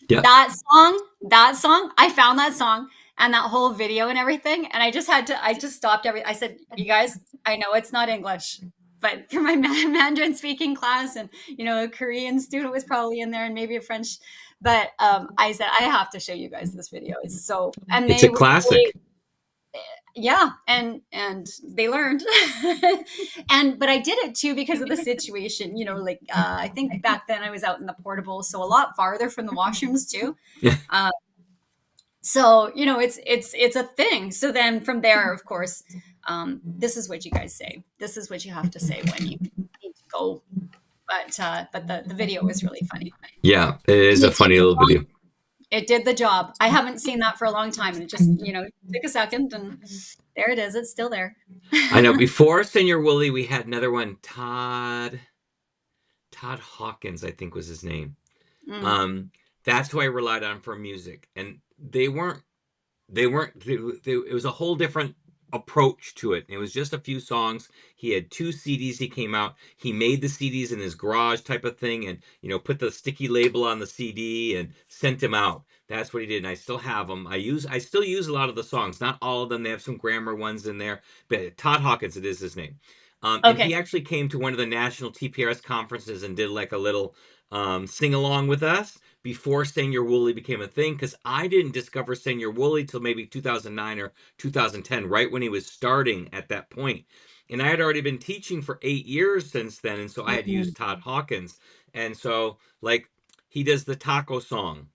Yeah. That song, I found that song and that whole video and everything. And I just stopped I said, you guys, I know it's not English, but for my Mandarin speaking class, and, a Korean student was probably in there and maybe a French, but I said, I have to show you guys this video. It's so, and It's a classic. yeah, and they learned. But I did it too because of the situation, like I think back then I was out in the portable, so a lot farther from the washrooms too. Yeah. So it's a thing. So then from there, of course, this is what you guys say. This is what you have to say when you need to go. But the video was really funny. Yeah. It is And a funny little video. it did the job. I haven't seen that for a long time, and it just took a second, and there it is. It's still there. I know before Senor Woolley, we had another one, Todd Hawkins, I think was his name. Mm. That's who I relied on for music, and it was a whole different approach to it. It was just a few songs. He had 2 CDs. He came out, he made the CDs in his garage type of thing, and put the sticky label on the CD and sent them out. That's what he did, and I still have them. I still use a lot of the songs, not all of them. They have some grammar ones in there, but Todd Hawkins, it is his name. And he Okay. actually came to one of the national TPRS conferences and did like a little sing along with us before Senor Woolley became a thing, because I didn't discover Senor Woolley till maybe 2009 or 2010, right when he was starting at that point. And I had already been teaching for 8 years since then, and so I had Mhm. used Todd Hawkins. And so, like, he does the taco song.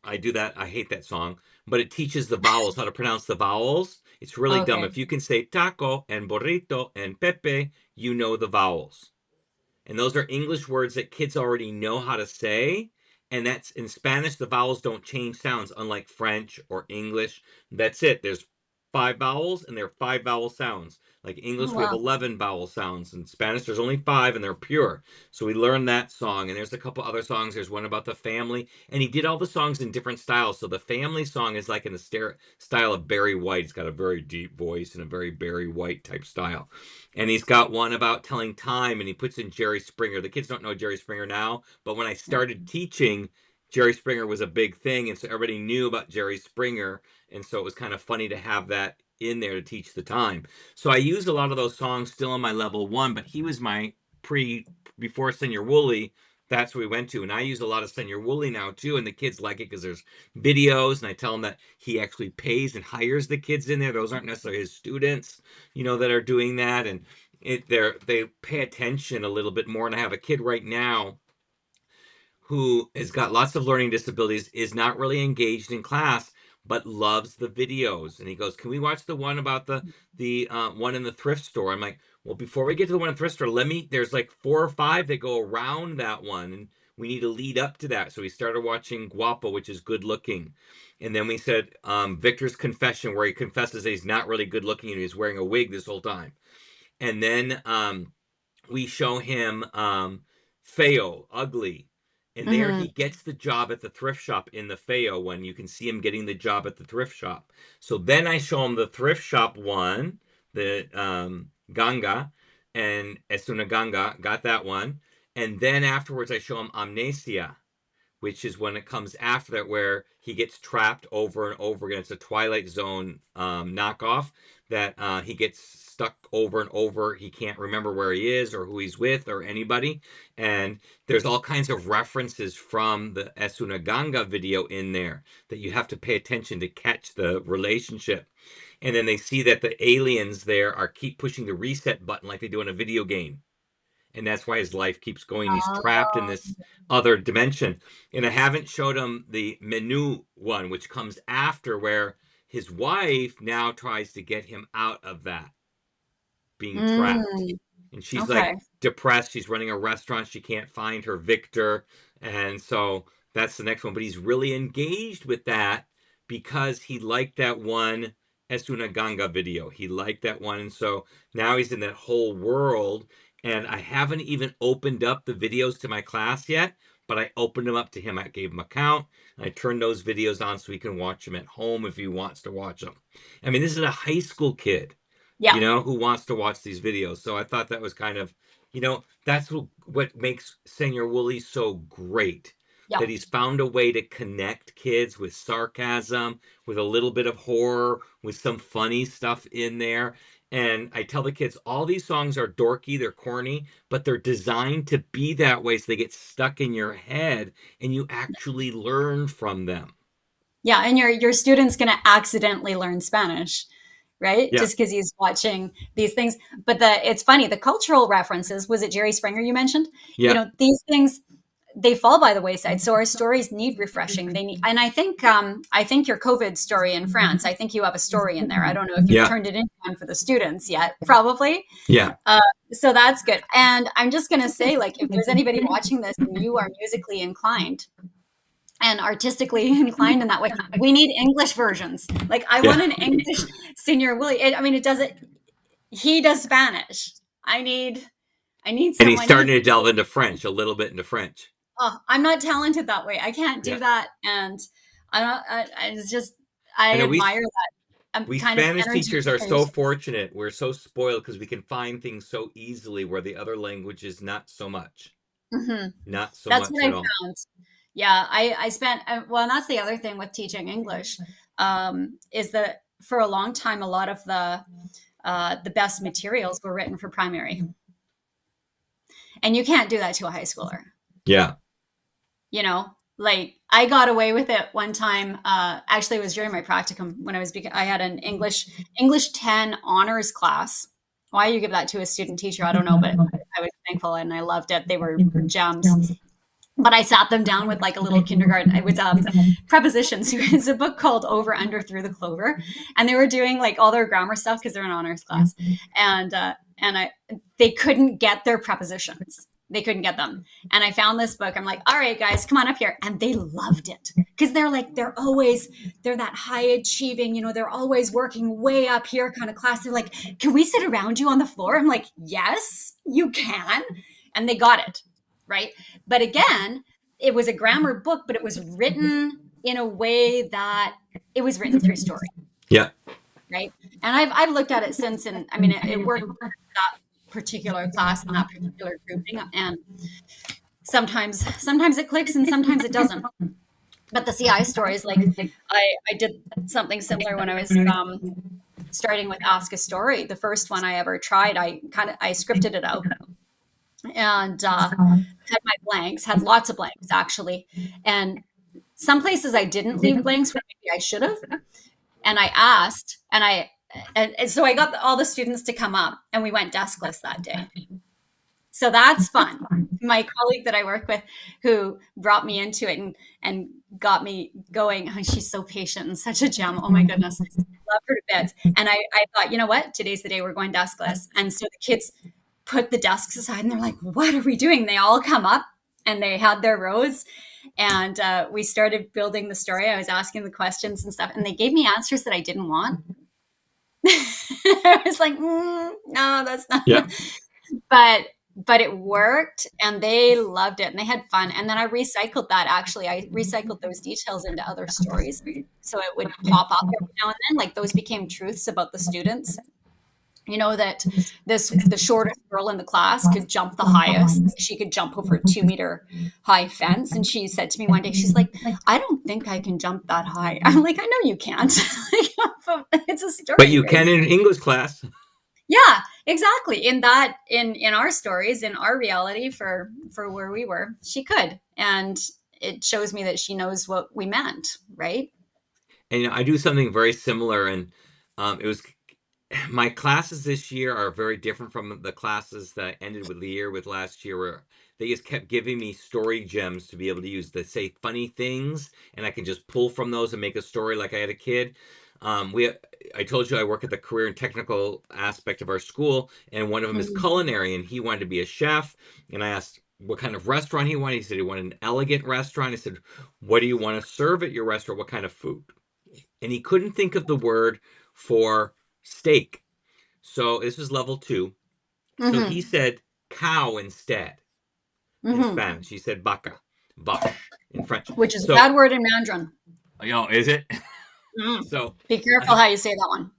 I do that. I hate that song, but it teaches the vowels, how to pronounce the vowels. It's really dumb. Okay. If you can say taco and burrito and pepe, you know the vowels. And those are English words that kids already know how to say. And that's in Spanish, the vowels don't change sounds, unlike French or English. That's it. There's 5 vowels and they're 5 vowel sounds. Like Oh, English, we have wow. 11 vowel sounds. In Spanish, there's only 5 and they're pure. So we learned that song. And there's a couple other songs. There's one about the family. And he did all the songs in different styles. So the family song is like in the style of Barry White. He's got a very deep voice and a very Barry White type style. And he's got one about telling time, and he puts in Jerry Springer. The kids don't know Jerry Springer now, but when I started teaching, Jerry Springer was a big thing, and so everybody knew about Jerry Springer, and so it was kind of funny to have that in there to teach the time. So I used a lot of those songs still on my level 1, but he was my pre before Senor Woolley that's what we went to. And I use a lot of Senior Woolley now too, and the kids like it because there's videos, and I tell them that he actually pays and hires the kids in there. Those aren't necessarily his students, that are doing that, and they pay attention a little bit more. And I have a kid right now who has got lots of learning disabilities, is not really engaged in class, but loves the videos. And he goes, "Can we watch the one about the one in the thrift store?" I'm like, "Well, before we get to the one in the thrift store, there's like 4 or 5 that go around that one, and we need to lead up to that." So we started watching Guapo, which is good looking. And then we said Victor's Confession, where he confesses that he's not really good looking and he's wearing a wig this whole time. And then we show him Feo, Ugly. And there Mm-hmm. he gets the job at the thrift shop in the Feo one. You can see him getting the job at the thrift shop. So then I show him the thrift shop one, the Ganga, and Esuna Ganga, got that one. And then afterwards I show him Amnesia, which is when it comes after that, where he gets trapped over and over again. It's a Twilight Zone knockoff that he gets stuck over and over. He can't remember where he is or who he's with or anybody. And there's all kinds of references from the Esunaganga video in there that you have to pay attention to catch the relationship. And then they see that the aliens there are keep pushing the reset button like they do in a video game. And that's why his life keeps going. He's trapped in this other dimension. And I haven't showed him the Menu one, which comes after, where his wife now tries to get him out of that being trapped. Mm, And she's like okay. depressed. She's running a restaurant. She can't find her Victor. And so that's the next one. But he's really engaged with that because he liked that one Esuna Ganga video. He liked that one. And so now he's in that whole world. And I haven't even opened up the videos to my class yet, but I opened them up to him. I gave him an account. And I turned those videos on so he can watch them at home if he wants to watch them. I mean, this is a high school kid, Yeah. who wants to watch these videos. So I thought that was kind of, that's what makes Senior Woolley so great. Yeah. That he's found a way to connect kids with sarcasm, with a little bit of horror, with some funny stuff in there. And I tell the kids, all these songs are dorky, they're corny, but they're designed to be that way so they get stuck in your head and you actually learn from them. Yeah. And your student's going to accidentally learn Spanish, right? Yeah, Just because he's watching these things. But it's funny, the cultural references, was it Jerry Springer you mentioned? yeah, These things, they fall by the wayside. So our stories need refreshing. They need, and I think your COVID story in France, I think you have a story in there. I don't know if you've yeah, turned it in for the students yet, probably. yeah, So that's good. And I'm just going to say, like, if there's anybody watching this and you are musically inclined and artistically inclined in that way, we need English versions. Like, I yeah. want an English Senior Willie. It does it. He does Spanish. I need And he's someone. starting to delve into French, a little bit into French. Oh, I'm not talented that way. I can't do Yeah. that. And I don't, it's just, I I know admire that we kind of Spanish energy. teachers are so fortunate. We're so spoiled because we can find things so easily where the other languages not so much. Mhm. Not so That's much what I at all. found. Yeah, I spent, well, and that's the other thing with teaching English, is that for a long time, a lot of the best materials were written for primary, and you can't do that to a high schooler. Yeah. Like I got away with it one time. Actually, it was during my practicum when I had an English 10 honors class. Why you give that to a student teacher, I don't know, but I was thankful and I loved it. They were gems. But I sat them down with like a little kindergarten. It was prepositions. It's a book called Over, Under, Through the Clover, and they were doing like all their grammar stuff because they're an honors class, and they couldn't get their prepositions. They couldn't get them, and I found this book. I'm like, all right, guys, come on up here, and they loved it because they're that high achieving. They're always working way up here kind of class. They're like, can we sit around you on the floor? I'm like, yes, you can, and they got it. Right. But again, it was a grammar book, but it was written in a way that it was written through story. Yeah. Right. And I've looked at it since, and I mean, it worked for that particular class and that particular grouping. And sometimes it clicks and sometimes it doesn't. But the CI stories, like I did something similar when I was starting with Ask a Story. The first one I ever tried, I scripted it out. And had my blanks, had lots of blanks actually. And some places I didn't leave blanks where maybe I should have. And I asked, and so I got all the students to come up, and we went deskless that day. So that's fun. My colleague that I work with, who brought me into it and got me going, oh, she's so patient and such a gem. Oh my goodness, love her to bits. And I thought, you know what? Today's the day we're going deskless. And so the kids put the desks aside, and they're like, "What are we doing?" They all come up, and they had their rows, and we started building the story. I was asking the questions and stuff, and they gave me answers that I didn't want. I was like, no, that's not. Yeah. But it worked, and they loved it, and they had fun. And then I recycled that. Actually, I recycled those details into other stories, so it would pop up every now and then. Like those became truths about the students. You know that the shortest girl in the class could jump the highest. She could jump over a 2-meter high fence. And she said to me one day, she's like, "I don't think I can jump that high." I'm like, "I know you can't." It's a story, But you right? can in English class. Yeah, exactly. In our stories, in our reality for where we were, she could, and it shows me that she knows what we meant, right? And I do something very similar, and it was my classes this year are very different from the classes that I ended with the year with last year, where they just kept giving me story gems to be able to use to say funny things, and I can just pull from those and make a story like I had a kid. I told you I work at the career and technical aspect of our school, and one of them is Mhm. culinary, and he wanted to be a chef. And I asked what kind of restaurant he wanted. He said he wanted an elegant restaurant. I said, "What do you want to serve at your restaurant? What kind of food?" And he couldn't think of the word for steak. So this was level 2. So he Mhm. said cow instead in Mhm. Spanish. He said vaca, vache in French. Which is a So, bad word in Mandarin. is it? Mm. So, Be careful uh, how you say that one.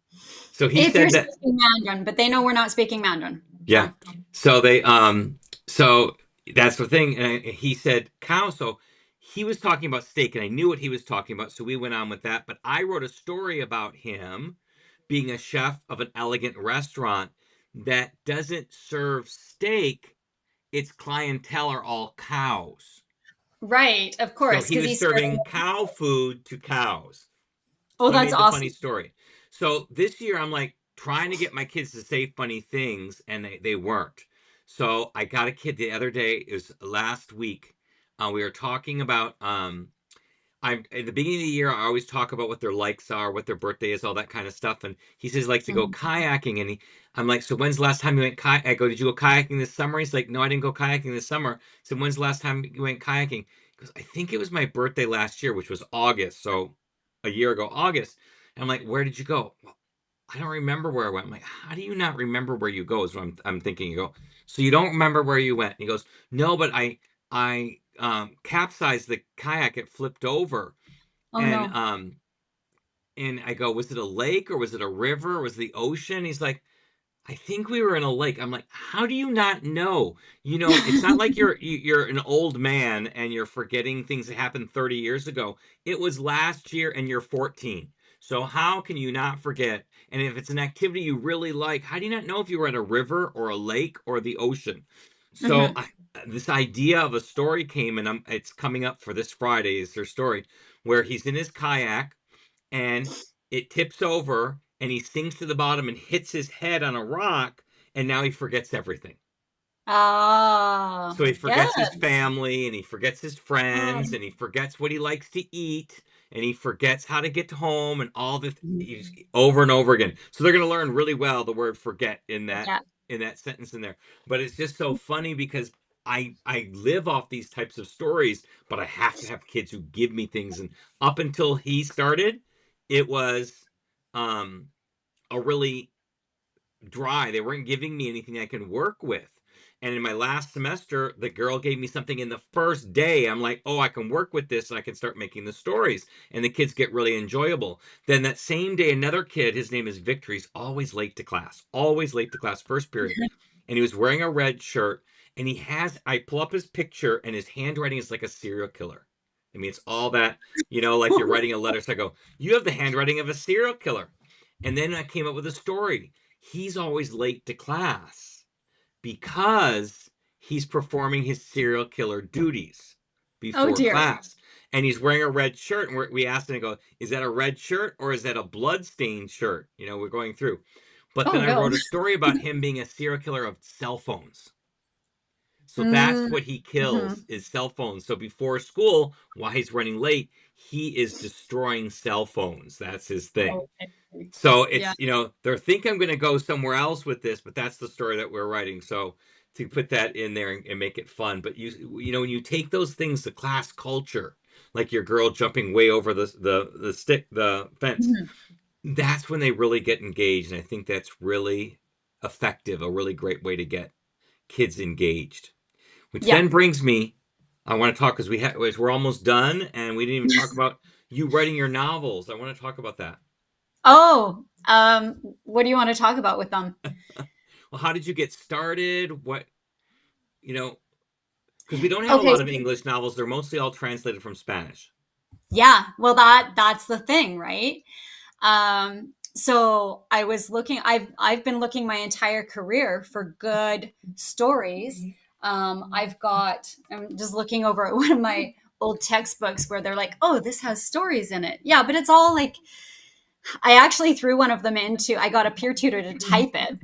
so he If you're said that, speaking Mandarin, but they know we're not speaking Mandarin. yeah. So, So so that's the thing. And he said cow. So he was talking about steak, and I knew what he was talking about. So we went on with that. But I wrote a story about him being a chef of an elegant restaurant that doesn't serve steak. Its clientele are all cows. right, of So course, he because was he's serving. serving cow food to cows. Oh, So I that's made the funny awesome. story. So this year I'm like trying to get my kids to say funny things, and they weren't. So I got a kid the other day, it was last week. We were talking about I'm at the beginning of the year. I always talk about what their likes are, what their birthday is, all that kind of stuff. And he says he likes to go Mhm. kayaking. And I'm like, so when's the last time you went kayak? I go, did you go kayaking this summer? He's like, no, I didn't go kayaking this summer. So when's the last time you went kayaking? Because I think it was my birthday last year, which was August. So a year ago, August. And I'm like, where did you go? Well, I don't remember where I went. I'm like, how do you not remember where you go? Is what I'm thinking. You go, so you don't remember where you went? And he goes, no, but I capsized the kayak. It flipped over, Oh and no. I go, was it a lake or was it a river? Or was it the ocean? He's like, I think we were in a lake. I'm like, how do you not know? It's not like you're an old man and you're forgetting things that happened 30 years ago. It was last year and you're 14. So how can you not forget? And if it's an activity you really like, how do you not know if you were at a river or a lake or the ocean? So Hmm. this idea of a story came, and it's coming up for this Friday. Is their story where he's in his kayak and it tips over and he sinks to the bottom and hits his head on a rock, and now he forgets everything. Ah, So he good. forgets his family, and he forgets his friends, Um, and he forgets what he likes to eat, and he forgets how to get home, and all this over and over again. So they're going to learn really well the word forget yeah. in that sentence in there. But it's just so funny because I live off these types of stories, but I have to have kids who give me things. And up until he started, it was um a really dry. They weren't giving me anything I can work with. And in my last semester, the girl gave me something in the first day. I'm like, oh, I can work with this and I can start making the stories. And the kids get really enjoyable. Then that same day, another kid, his name is Victor, he's always late to class, first period. And he was wearing a red shirt. And I pull up his picture, and his handwriting is like a serial killer. I mean, it's all that, like you're writing a letter. So I go, you have the handwriting of a serial killer. And then I came up with a story. He's always late to class because he's performing his serial killer duties Oh before dear. class. And he's wearing a red shirt. And we asked him to go, is that a red shirt or is that a blood-stained shirt? We're going through. But Oh then I no. wrote a story about him being a serial killer of cell phones. So that's Mm, what he mhm. kills is cell phones. So before school, while he's running late, he is destroying cell phones. That's his thing. Okay. So Yeah. they're thinking I'm going to go somewhere else with this, but that's the story that we're writing. So to put that in there and make it fun. But when you take those things, the class culture, like your girl jumping way over the fence, Mhm. that's when they really get engaged. And I think that's really effective, a really great way to get kids engaged. Which Yeah. then brings me, I want to talk because we're almost done and we didn't even talk about you writing your novels. I want to talk about that. Oh, what do you want to talk about with them? Well, how did you get started? You know, because we don't have a Okay. lot of English novels. They're mostly all translated from Spanish. Yeah. Well, that's the thing, right? So I was looking. I've been looking my entire career for good stories. I'm just looking over at one of my old textbooks where they're like, "Oh, this has stories in it." Yeah, but it's all like I actually threw one of them into. I got a peer tutor to type it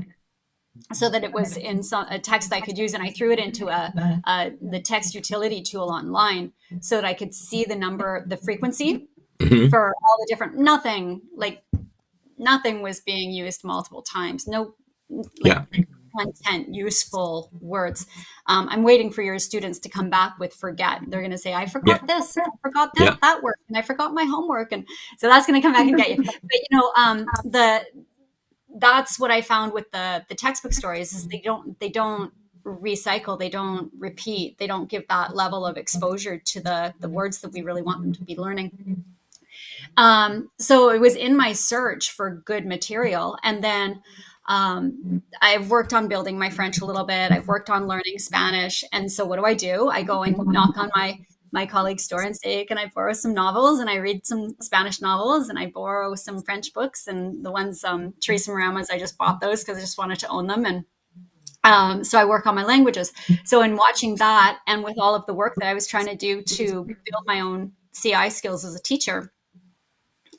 so that it was in a text I could use, and I threw it into the text utility tool online so that I could see the frequency Hmm. for all the different. Nothing was being used multiple times. No, like Yeah. content useful words. I'm waiting for your students to come back with forget. They're going to say, I Yeah. forgot this, I forgot Yeah. that work, and I forgot my homework. And so that's going to come back and get you. But that's what I found with the textbook stories is they don't recycle, they don't repeat, they don't give that level of exposure to the words that we really want them to be learning. So it was in my search for good material. And then I've worked on building my French a little bit. I've worked on learning Spanish. And so what do? I go and knock on my colleague's door and say, can I borrow some novels? And I read some Spanish novels and I borrow some French books. And the ones, Teresa Marama's, I just bought those because I just wanted to own them. And so I work on my languages. So in watching that and with all of the work that I was trying to do to build my own CI skills as a teacher,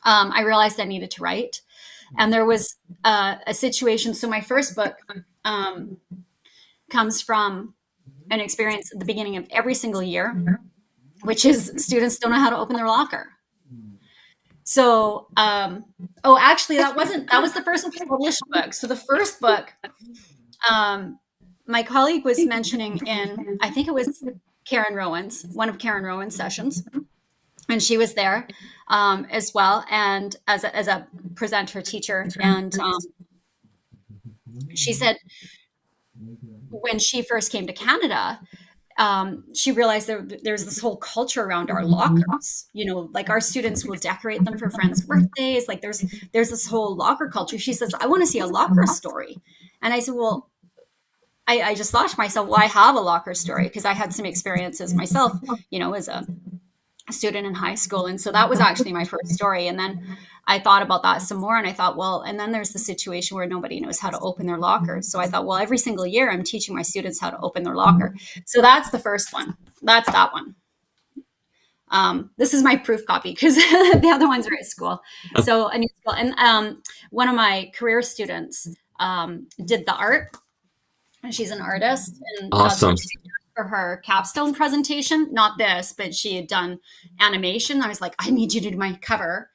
I realized I needed to write. And there was a situation. So my first book um, comes from an experience at the beginning of every single year, which is students don't know how to open their locker. So, oh, actually, that was the first published book. So the first book, my colleague was mentioning in, I think it was one of Karen Rowan's sessions, and she was there as well, and as a presenter teacher, and she said when she first came to Canada, she realized there's this whole culture around our lockers. Like our students will decorate them for friends' birthdays. Like there's this whole locker culture. She says, I want to see a locker story. And I said, well, I just thought to myself, well, I have a locker story because I had some experiences myself, as a student in high school. And so that was actually my first story. And then I thought about that some more and I thought, well, and then there's the situation where nobody knows how to open their locker. So I thought, well, every single year I'm teaching my students how to open their locker. So that's the first one. That's that one. This is my proof copy because the other ones are at school. So a new school. And one of my career students did the art. And she's an artist, and that's Awesome. what she did for her capstone presentation. Not this, but she had done animation. I was like, I need you to do my cover.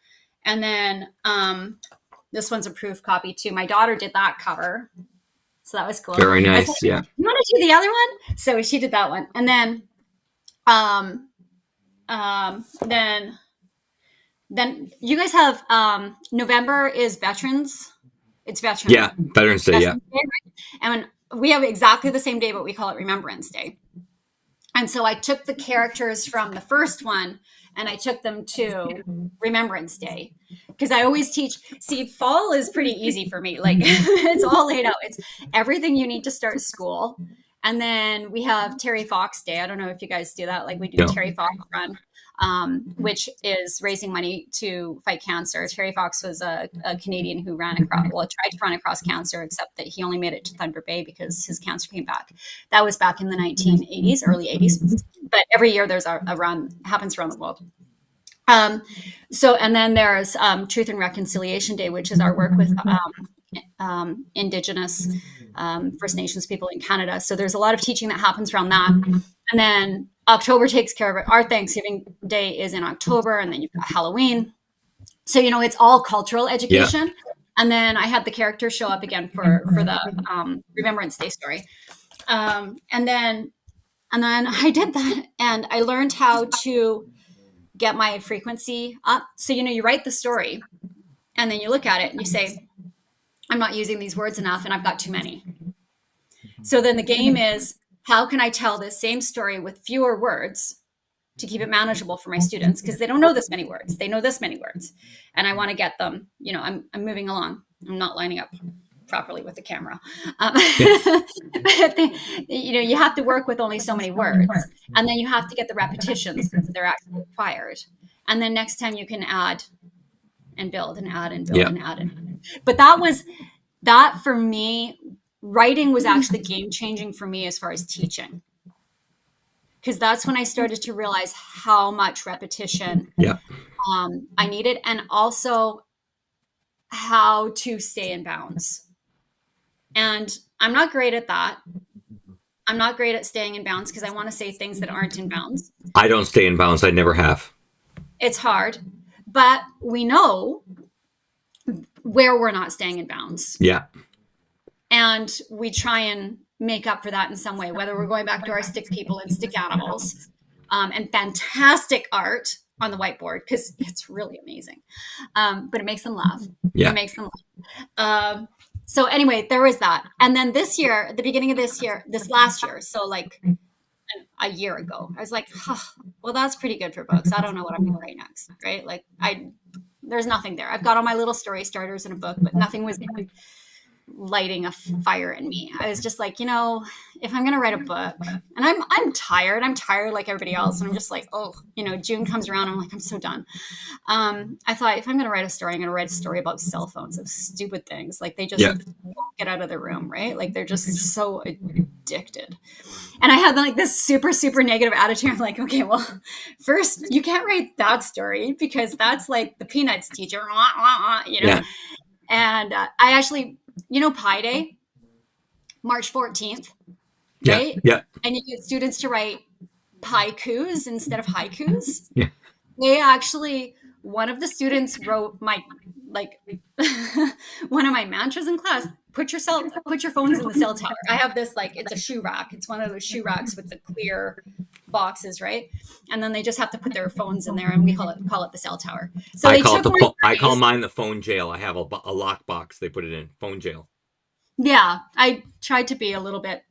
And then this one's a proof copy too. My daughter did that cover, so that was cool. Very I was like, nice. Yeah. you want to do the other one? So she did that one, and then then you guys have November is veterans. It's Yeah. Veterans Day. Yeah. Veterans Day, right? And we have exactly the same day, but we call it Remembrance Day. And so I took the characters from the first one and I took them to Remembrance Day because I always teach. See, fall is pretty easy for me. Like it's all laid out. It's everything you need to start school. And then we have Terry Fox Day. I don't know if you guys do that. Like we do Yeah. Terry Fox Run. which is raising money to fight cancer. Terry Fox was a Canadian who tried to run across cancer, except that he only made it to Thunder Bay because his cancer came back. That was back in the 1980s, early 80s. But every year there's a run, happens around the world. And then there's Truth and Reconciliation Day, which is our work with Indigenous First Nations people in Canada. So there's a lot of teaching that happens around that. And then October takes care of it. Our Thanksgiving Day is in October, and then you've got Halloween. So, it's all cultural education. Yeah. And then I had the characters show up again for the Remembrance Day story. And then I did that, and I learned how to get my frequency up. So, you write the story, and then you look at it and you say, I'm not using these words enough, and I've got too many. So then the game is, how can I tell this same story with fewer words to keep it manageable for my students? Because they don't know this many words. They know this many words. And I want to get them, I'm moving along. I'm not lining up properly with the camera. You have to work with only so many words. And then you have to get the repetitions that they're actually required. And then next time you can add and build and add and build and add. But that for me, writing was actually game changing for me as far as teaching. Because that's when I started to realize how much repetition I needed, and also how to stay in bounds. And I'm not great at that. I'm not great at staying in bounds because I want to say things that aren't in bounds. I don't stay in bounds. I never have. It's hard, but we know where we're not staying in bounds. Yeah. And we try and make up for that in some way, whether we're going back to our stick people and stick animals, and fantastic art on the whiteboard, because it's really amazing. But it makes them laugh. Yeah. It makes them laugh. So anyway, there was that. And then this year, at the beginning of this last year, so like a year ago, I was like, well, that's pretty good for books. I don't know what I'm going to write next, right? Like there's nothing there. I've got all my little story starters in a book, but nothing was lighting a fire in me. I was just like, if I'm going to write a book, and I'm tired like everybody else. And I'm just like, June comes around. I'm like, I'm so done. I thought, if I'm going to write a story, I'm going to write a story about cell phones, of stupid things. Like they just won't get out of the room, right? Like they're just so addicted. And I had like this super, super negative attitude. I'm like, okay, well, first you can't write that story because that's like the Peanuts teacher, Yeah. And I actually, Pi Day, March 14th, right? Yeah. And you get students to write haikus instead of haikus. Yeah. They actually, one of the students wrote one of my mantras in class: put your phones in the cell tower. I have this, it's a shoe rack. It's one of those shoe racks with the clear boxes, right? And then they just have to put their phones in there, and we call it the cell tower. So I call mine the phone jail. I have a lock box. They put it in phone jail. Yeah, I tried to be a little bit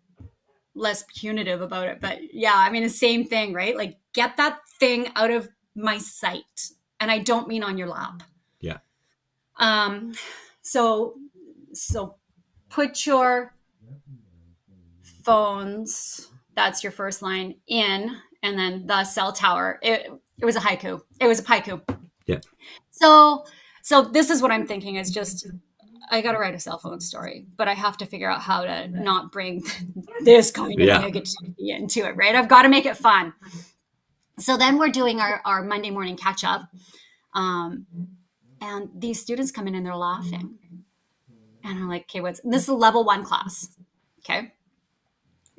less punitive about it, but yeah, I mean, the same thing, right? Like, get that thing out of my sight, and I don't mean on your lap. Yeah. So put your phones, that's your first line, in, and then the cell tower. It was a haiku. It was a haiku. Yeah. So this is what I'm thinking is just, I got to write a cell phone story, but I have to figure out how to not bring this kind of negativity into it, right? I've got to make it fun. So then we're doing our Monday morning catch up. And these students come in and they're laughing. And I'm like, okay, this is a level 1 class. Okay.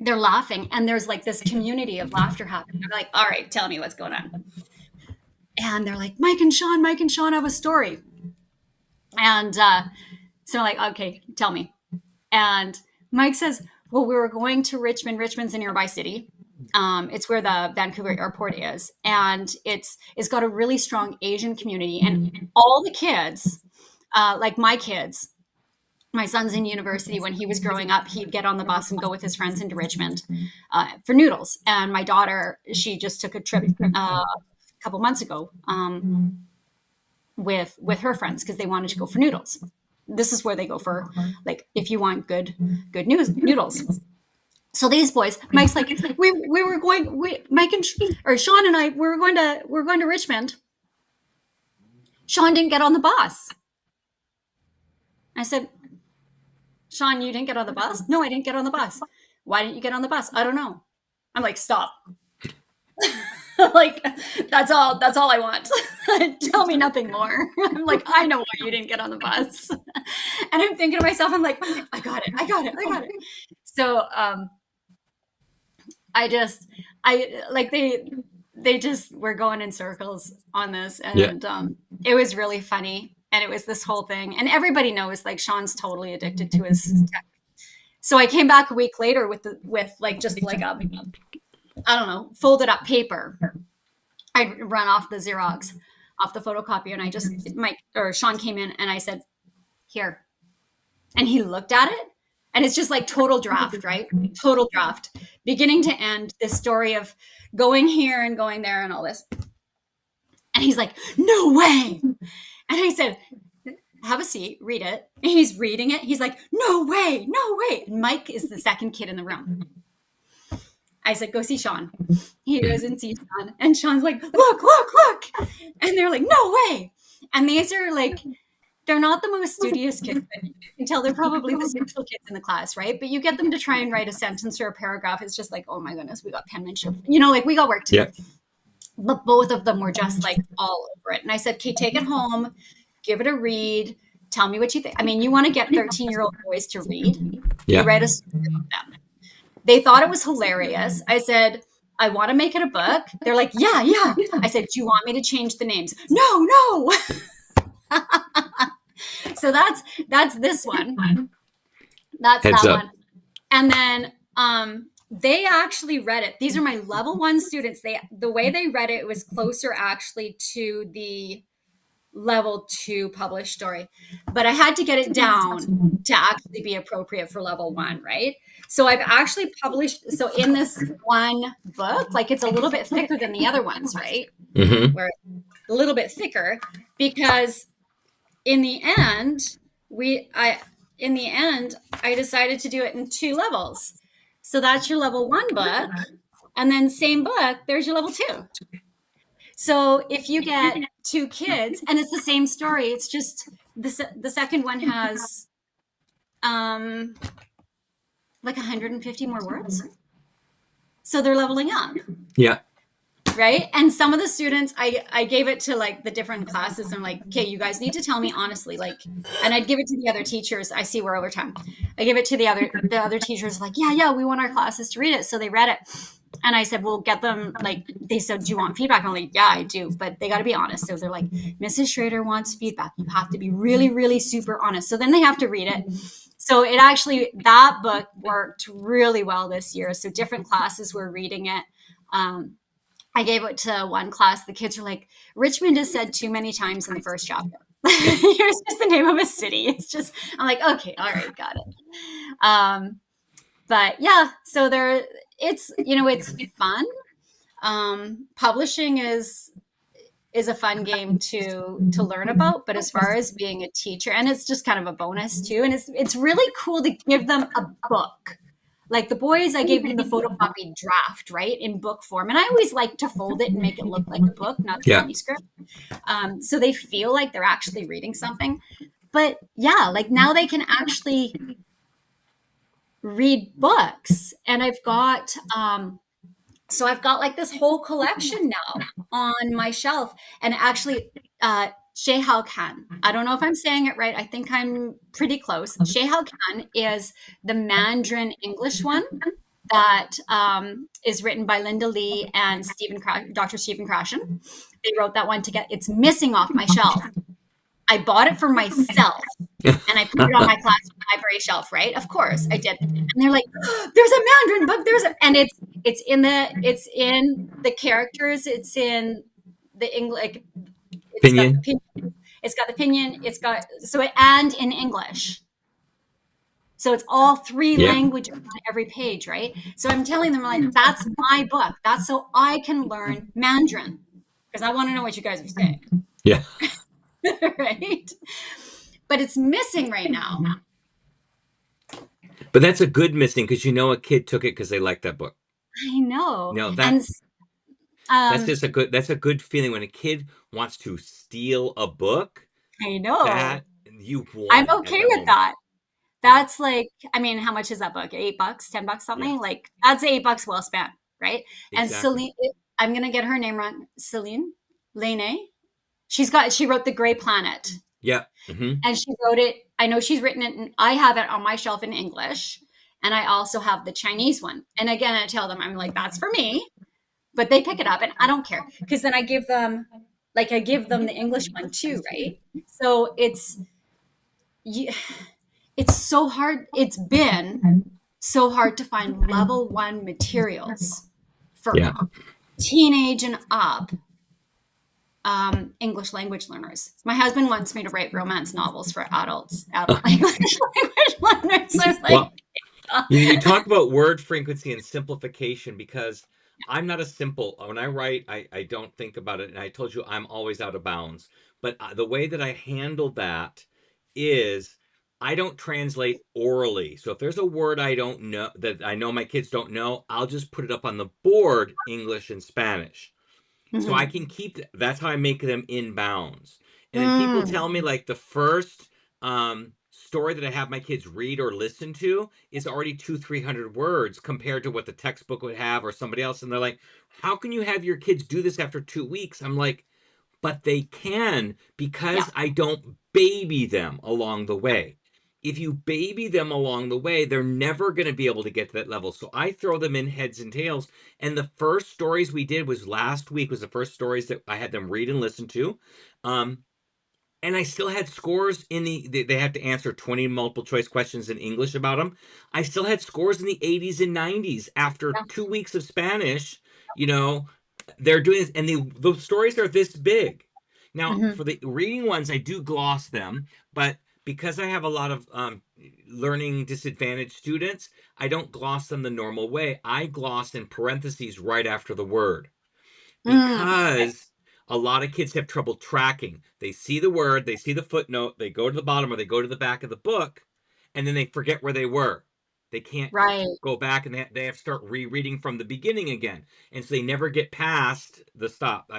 They're laughing. And there's like this community of laughter happening. I'm like, all right, tell me what's going on. And they're like, Mike and Sean have a story. And so I'm like, okay, tell me. And Mike says, well, we were going to Richmond. Richmond's a nearby city. It's where the Vancouver airport is. And it's got a really strong Asian community. And all the kids, like my kids, my son's in university. When he was growing up, he'd get on the bus and go with his friends into Richmond for noodles. And my daughter, she just took a trip a couple months ago with her friends because they wanted to go for noodles. This is where they go for, like, if you want good noodles. So these boys, Mike's like, we were going, Mike and or Sean and I, we were going to Richmond. Sean didn't get on the bus. I said, Sean, you didn't get on the bus? No, I didn't get on the bus. Why didn't you get on the bus? I don't know. I'm like, stop. Like, that's all I want. Tell me nothing more. I'm like, I know why you didn't get on the bus. And I'm thinking to myself, I'm like, I got it. So they just were going in circles on this, and it was really funny. And it was this whole thing, and everybody knows, like, Sean's totally addicted to his tech. So I came back a week later with I don't know, folded up paper. I run off the Xerox, off the photocopier, and Sean came in, and I said, here. And he looked at it, and it's just like total draft, right? Total draft, beginning to end, this story of going here and going there and all this. And he's like, no way. And I said, have a seat, read it. And he's reading it. He's like, no way. And Mike is the second kid in the room. I said, go see Sean. He goes and sees Sean. And Sean's like, look. And they're like, no way. And these are like, they're not the most studious kids, but you can tell they're probably the social kids in the class, right? But you get them to try and write a sentence or a paragraph. It's just like, oh my goodness, we got penmanship. Like, we got work to do. But both of them were just like all over it. And I said, okay, take it home, give it a read. Tell me what you think. I mean, you want to get 13-year-old boys to read. You write a story about them. They thought it was hilarious. I said, I want to make it a book. They're like, yeah. I said, do you want me to change the names? No. So that's this one. That's Heads that up. one. And then they actually read it. These are my level 1 students. The way they read it was closer actually to the level 2 published story, but I had to get it down to actually be appropriate for level 1, right? So I've actually published, so in this one book, like, it's a little bit thicker than the other ones, right? Mm-hmm. Where a little bit thicker, because in the end, I decided to do it in 2 levels. So that's your level 1 book, and then same book, there's your level 2. So if you get 2 kids, and it's the same story, it's just the second one has like 150 more words. So they're leveling up. Yeah. Right. And some of the students, I gave it to like the different classes. I'm like, okay, you guys need to tell me honestly, like, and I'd give it to the other teachers. I see we're over time. I give it to the other teachers, like, yeah, we want our classes to read it. So they read it. And I said, we'll get them, like, they said, do you want feedback? I'm like, yeah, I do. But they got to be honest. So they're like, Mrs. Schrader wants feedback. You have to be really, really super honest. So then they have to read it. So that book worked really well this year. So different classes were reading it. I gave it to one class. The kids were like, Richmond is said too many times in the first chapter. Here's just the name of a city. It's just, I'm like, okay, all right, got it. But yeah, so it's fun. Publishing is a fun game to learn about, but as far as being a teacher, and it's just kind of a bonus too, and it's really cool to give them a book. Like the boys, I gave them the photocopied draft, right, in book form, and I always like to fold it and make it look like a book, not a manuscript, so they feel like they're actually reading something. But yeah, like now they can actually read books, and I've got like this whole collection now on my shelf. And actually, Shehal Khan, I don't know if I'm saying it right. I think I'm pretty close. Shehal Khan is the Mandarin English one that is written by Linda Lee and Dr. Stephen Krashen. They wrote that one together. It's missing off my shelf. I bought it for myself and I put it on my classroom library shelf, right? Of course I did. And they're like, oh, there's a Mandarin book. And it's in the characters. It's in the English. Pinyin. It's got the pinyin. And in English. So it's all 3 languages on every page, right? So I'm telling them, like, that's my book. That's so I can learn Mandarin, because I want to know what you guys are saying. Yeah. Right? But it's missing right now. But that's a good missing because a kid took it because they liked that book. I know. That And that's a good feeling when a kid wants to steal a book. I know. That you I'm won at okay that with moment. that. Yeah, That's like, I mean, how much is that book? $8, $10, yeah, something? Like, that's $8 well spent, right? And exactly. Celine, I'm gonna get her name wrong. Celine Lene. She wrote The Gray Planet. Yeah. Hmm. And she wrote it. I know she's written it, and I have it on my shelf in English. And I also have the Chinese one. And again, I tell them, I'm like, that's for me. But they pick it up and I don't care. Because then I give them the English one too, right? So it's so hard. It's been so hard to find level one materials for Yeah. teenage and up English language learners. My husband wants me to write romance novels for adult English language learners. I'm like, Well, you talk about word frequency and simplification because I'm not a simple, when I write, I don't think about it. And I told you I'm always out of bounds. But the way that I handle that is I don't translate orally. So if there's a word I don't know that I know my kids don't know, I'll just put it up on the board, English and Spanish. So I mm-hmm. can that's how I make them in bounds. And then people Mm, tell me like the first story that I have my kids read or listen to is already 300 words compared to what the textbook would have or somebody else. And they're like, how can you have your kids do this after 2 weeks? I'm like, but they can yeah. because I don't baby them along the way. If you baby them along the way, they're never going to be able to get to that level. So I throw them in heads and tails. And the first stories we did was last week was the first stories that I had them read and listen to. Um, and I still had scores in they had to answer 20 multiple choice questions in English about them. I still had scores in the 80s and 90s after Yeah. 2 weeks of Spanish. You know, they're doing this, and the stories are this big. Now, Mm-hmm. for the reading ones, I do gloss them, but because I have a lot of learning disadvantaged students, I don't gloss them the normal way. I gloss in parentheses right after the word Mm, okay. because a lot of kids have trouble tracking. They see the word, they see the footnote, they go to the bottom or they go to the back of the book, and then they forget where they were. They can't Right. go back and they have to start rereading from the beginning again. And so they never get past the stop.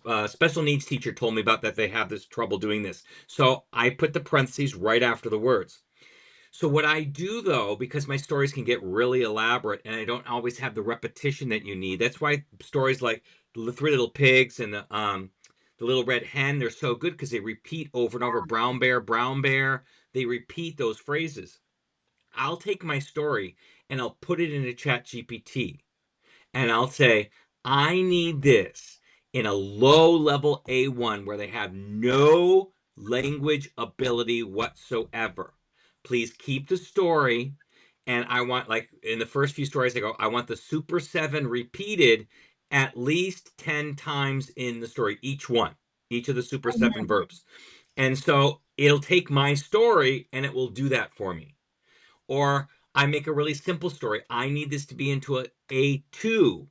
A special needs teacher told me about that they have this trouble doing this. So I put the parentheses right after the words. So what I do though, because my stories can get really elaborate and I don't always have the repetition that you need. That's why stories like the Three Little Pigs and the Little Red Hen, they're so good because they repeat over and over. Brown bear, brown bear. They repeat those phrases. I'll take my story and I'll put it into Chat GPT and I'll say, I need this in a low level A1 where they have no language ability whatsoever. Please keep the story. And I want, like, in the first few stories, I go, I want the Super 7 repeated at least 10 times in the story, each of the Super 7 Mhm. verbs. And so it'll take my story and it will do that for me. Or I make a really simple story. I need this to be into a A2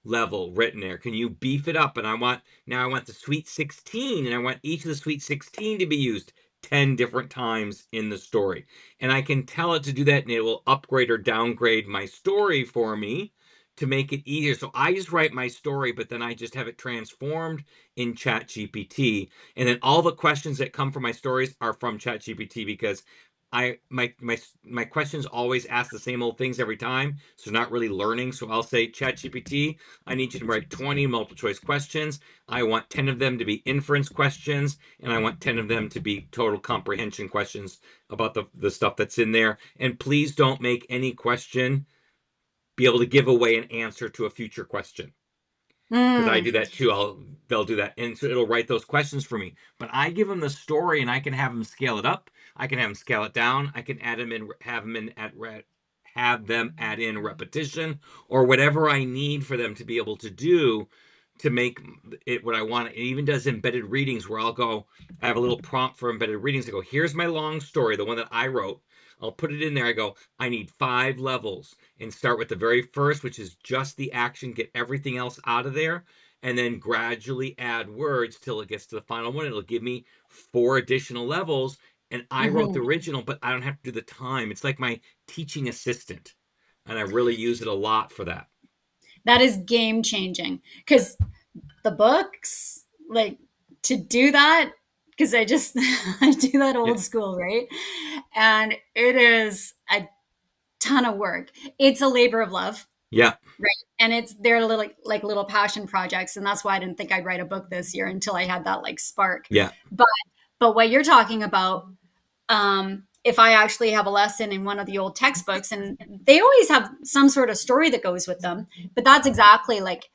level written there. Can you beef it up? And I want the Sweet 16, and I want each of the Sweet 16 to be used 10 different times in the story. And I can tell it to do that, and it will upgrade or downgrade my story for me to make it easier. So I just write my story, but then I just have it transformed in Chat GPT. And then all the questions that come from my stories are from Chat GPT because my questions always ask the same old things every time, so not really learning. So I'll say, Chat GPT, I need you to write 20 multiple choice questions. I want 10 of them to be inference questions, and I want 10 of them to be total comprehension questions about the stuff that's in there. And please don't make any question be able to give away an answer to a future question because I Mm, do that too. They'll do that, and so it'll write those questions for me. But I give them the story, and I can have them scale it up. I can have them scale it down. I can add them in, have them add in repetition or whatever I need for them to be able to do to make it what I want. It even does embedded readings where I'll go. I have a little prompt for embedded readings. I go, here's my long story, the one that I wrote. I'll put it in there. I go, I need 5 levels and start with the very first, which is just the action, get everything else out of there, and then gradually add words till it gets to the final one. It'll give me 4 additional levels, and I wrote the Mhm. original, but I don't have to do the time. It's like my teaching assistant, and I really use it a lot for that. That is game changing because the books, like to do that, because I just I do that Yeah, old school, right? And it is a ton of work. It's a labor of love, yeah, right? And they're little like little passion projects, and that's why I didn't think I'd write a book this year until I had that like spark. yeah, But what you're talking about, if I actually have a lesson in one of the old textbooks, and they always have some sort of story that goes with them, but that's exactly like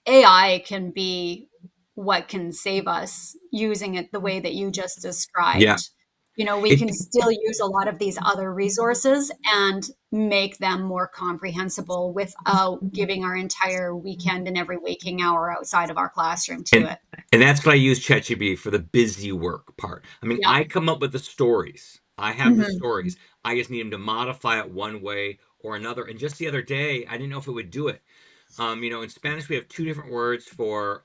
AI can be what can save us using it the way that you just yeah. described. You know, we It can still use a lot of these other resources and make them more comprehensible without giving our entire weekend and every waking hour outside of our classroom to and it. and that's what I use ChatGPT for, the busy work part. I mean, Yeah. I come up with the stories. I have the Hmm. stories. I just need them to modify it one way or another. And just the other day, I didn't know if it would do it. In Spanish, we have two different words for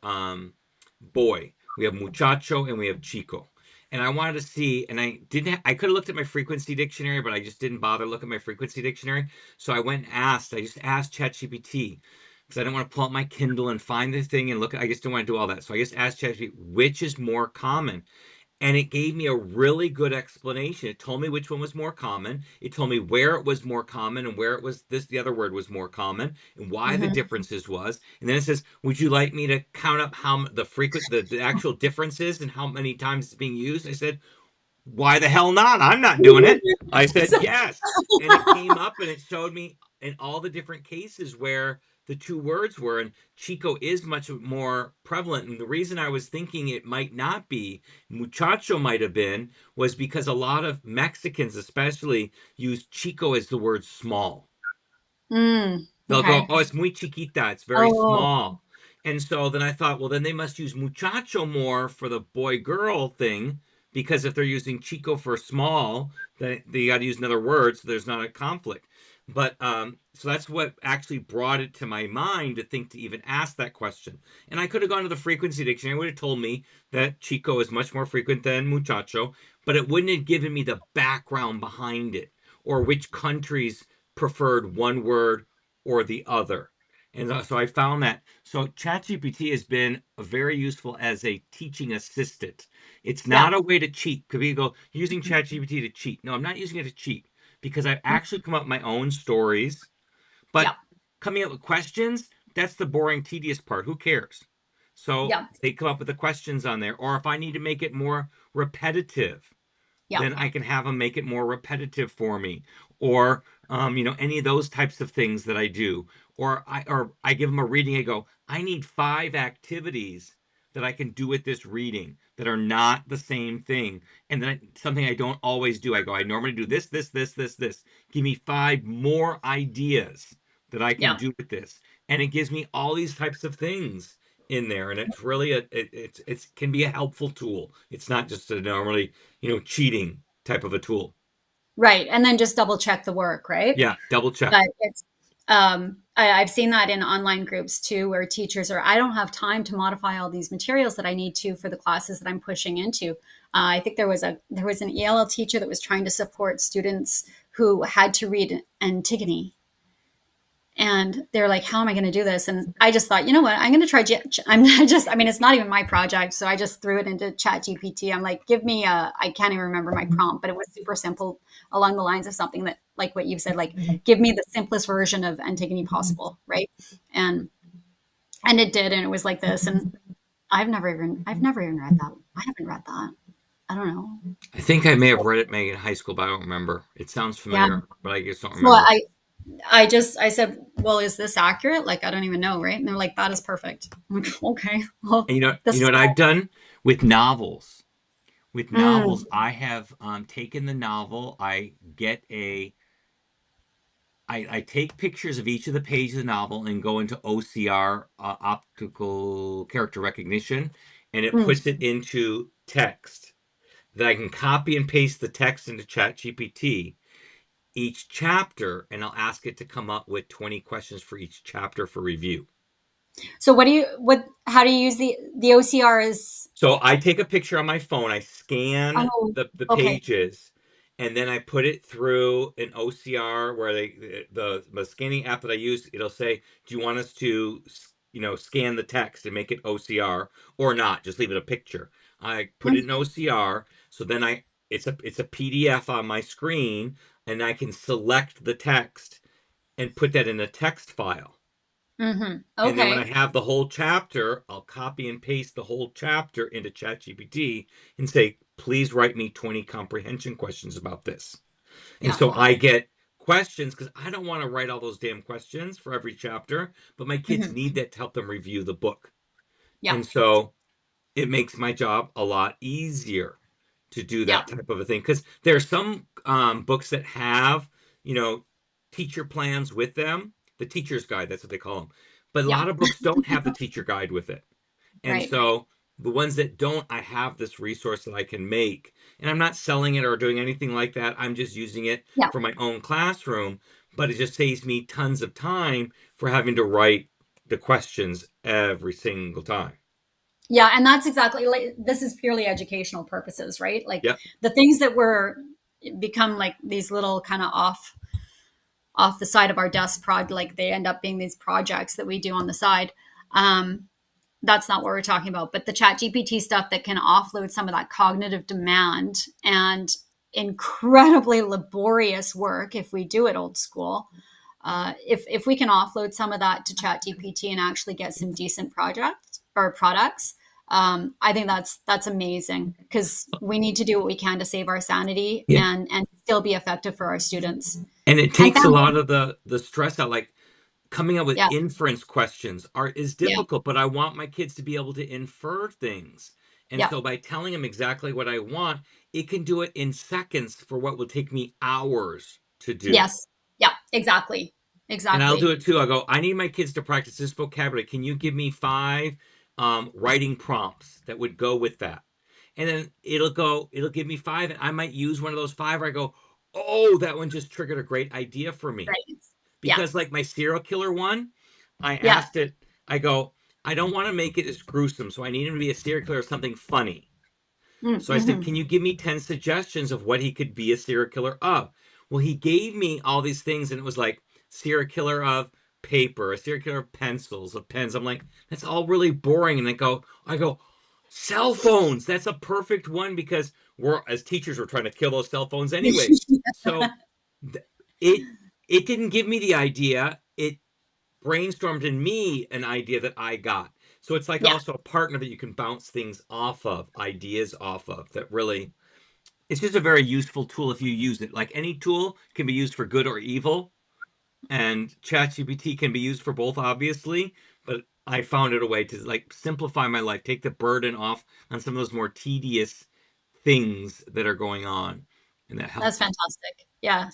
boy. We have muchacho and we have chico. And I wanted to see, and I didn't. I could have looked at my frequency dictionary, but I just didn't bother looking at my frequency dictionary. So I went and asked. I just asked ChatGPT because I didn't want to pull out my Kindle and find the thing and look. I just didn't want to do all that. So I just asked ChatGPT which is more common, and it gave me a really good explanation. It told me which one was more common. It told me where it was more common and where it was the other word was more common and why the Hmm. differences was. And then it says, "Would you like me to count up how the actual differences and how many times it's being used?" I said, "Why the hell not? I'm not doing it." I said, "Yes." And it came up and it showed me in all the different cases where the two words were. And Chico is much more prevalent. And the reason I was thinking it might not be, muchacho might have been, was because a lot of Mexicans, especially, use Chico as the word small. Mm, They'll go, okay. "Oh, it's muy chiquita. It's very Oh, small." And so then I thought, well, then they must use muchacho more for the boy girl thing, because if they're using chico for small, then they got to use another word so there's not a conflict. But so that's what actually brought it to my mind to think to even ask that question. And I could have gone to the frequency dictionary, it would have told me that chico is much more frequent than muchacho, but it wouldn't have given me the background behind it or which countries preferred one word or the other. And so I found that. So ChatGPT has been very useful as a teaching assistant. It's yeah. not a way to cheat. Could we go using ChatGPT to cheat? No, I'm not using it to cheat because I've actually come up with my own stories. But Yeah. coming up with questions, that's the boring, tedious part. Who cares? So Yeah. they come up with the questions on there. Or if I need to make it more repetitive, Yeah. then I can have them make it more repetitive for me, or any of those types of things that I do, or I give them a reading. I go, I need 5 activities that I can do with this reading that are not the same thing, and then something I don't always do. I go, I normally do this, this, this, this, this. Give me 5 more ideas that I can Yeah. do with this, and it gives me all these types of things in there, and it's really it can be a helpful tool. It's not just a normally cheating type of a tool. Right. And then just double check the work, right? Yeah, double check. But it's I've seen that in online groups too, where teachers are, I don't have time to modify all these materials that I need to for the classes that I'm pushing into. I think there was an ELL teacher that was trying to support students who had to read Antigone, and they're like, how am I going to do this? And I just thought, you know what, I'm going to try. I'm just, I mean, it's not even my project, so I just threw it into Chat GPT. I'm like, give me a, I can't even remember my prompt, but it was super simple, along the lines of something that, like what you've said, like, give me the simplest version of Antigone possible, right? and and it did, and it was like this. And I've never even read that. I haven't read that. I don't know. I think I may have read it maybe in high school, but I don't remember. It sounds Yeah. familiar, but I just don't So remember. I said, well, is this accurate? Like, I don't even know, right? And they're like, that is perfect. I'm like, okay, well, And you this know is what I've cool. done with novels. With Mm, novels, I have taken the novel. I take pictures of each of the pages of the novel and go into OCR, optical character recognition, and it mm. puts it into text. That I can copy and paste the text into ChatGPT each chapter, and I'll ask it to come up with 20 questions for each chapter for review. So how do you use the OCR is, So I take a picture on my phone, I scan oh, the okay. pages, and then I put it through an OCR where the scanning app that I use, it'll say, do you want us to, scan the text and make it OCR or not? Just leave it a picture. I put it in OCR, so then it's a PDF on my screen, and I can select the text and put that in a text file. Mm-hmm. And then when I Okay. have the whole chapter, I'll copy and paste the whole chapter into ChatGPT and say, please write me 20 comprehension questions about this. And Yeah. so I get questions because I don't want to write all those damn questions for every chapter, but my kids Hmm. need that to help them review the book. Yeah. And so it makes my job a lot easier to do Yeah. that type of a thing because there are some books that have you know teacher plans with them, the teacher's guide, that's what they call them, but a Yeah. lot of books don't have the teacher guide with it. And Right. so the ones that don't, I have this resource that I can make, and I'm not selling it or doing anything like that, I'm just using it Yeah. for my own classroom, but it just saves me tons of time for having to write the questions every single time. Yeah. And that's exactly, like, this is purely educational purposes, right? Like Yep. the things that were become like these little kind of off the side of our desk like they end up being these projects that we do on the side. Um, that's not what we're talking about. But the chat GPT stuff that can offload some of that cognitive demand and incredibly laborious work if we do it old school. If we can offload some of that to chat GPT and actually get some decent projects or products, I think that's amazing, because we need to do what we can to save our sanity Yeah. and still be effective for our students. And it And takes a lot families. of the stress out. Like coming up with Yeah, inference questions is yeah, difficult, but I want my kids to be able to infer things. And yeah. so by telling them exactly what I want, it can do it in seconds for what will take me hours to do. Yes. Yeah, exactly. And I'll do Exactly. it too. I go, I need my kids to practice this vocabulary. Can you give me 5 writing prompts that would go with that? And then it'll give me 5, and I might use one of those 5 where I go, oh, that one just triggered a great idea for me. Right. Yeah. Because like my serial killer one, I Yeah. asked it, I go, I don't want to make it as gruesome, so I need him to be a serial killer or something funny. So I said, Mm-hmm. can you give me 10 suggestions of what he could be a serial killer of? Well, he gave me all these things, and it was like serial killer of paper, a serial killer of pencils, of pens. I'm like, that's all really boring. And I go, cell phones. That's a perfect one because as teachers, we're trying to kill those cell phones anyway. So it it didn't give me the idea. It brainstormed in me an idea that I got. So it's like Yeah. also a partner that you can bounce things off of, ideas off of, that really, it's just a very useful tool if you use it. Like any tool can be used for good or evil, and ChatGPT can be used for both, obviously. But I found it a way to like simplify my life, take the burden off on some of those more tedious things that are going on, and that That's helps. fantastic. Yeah.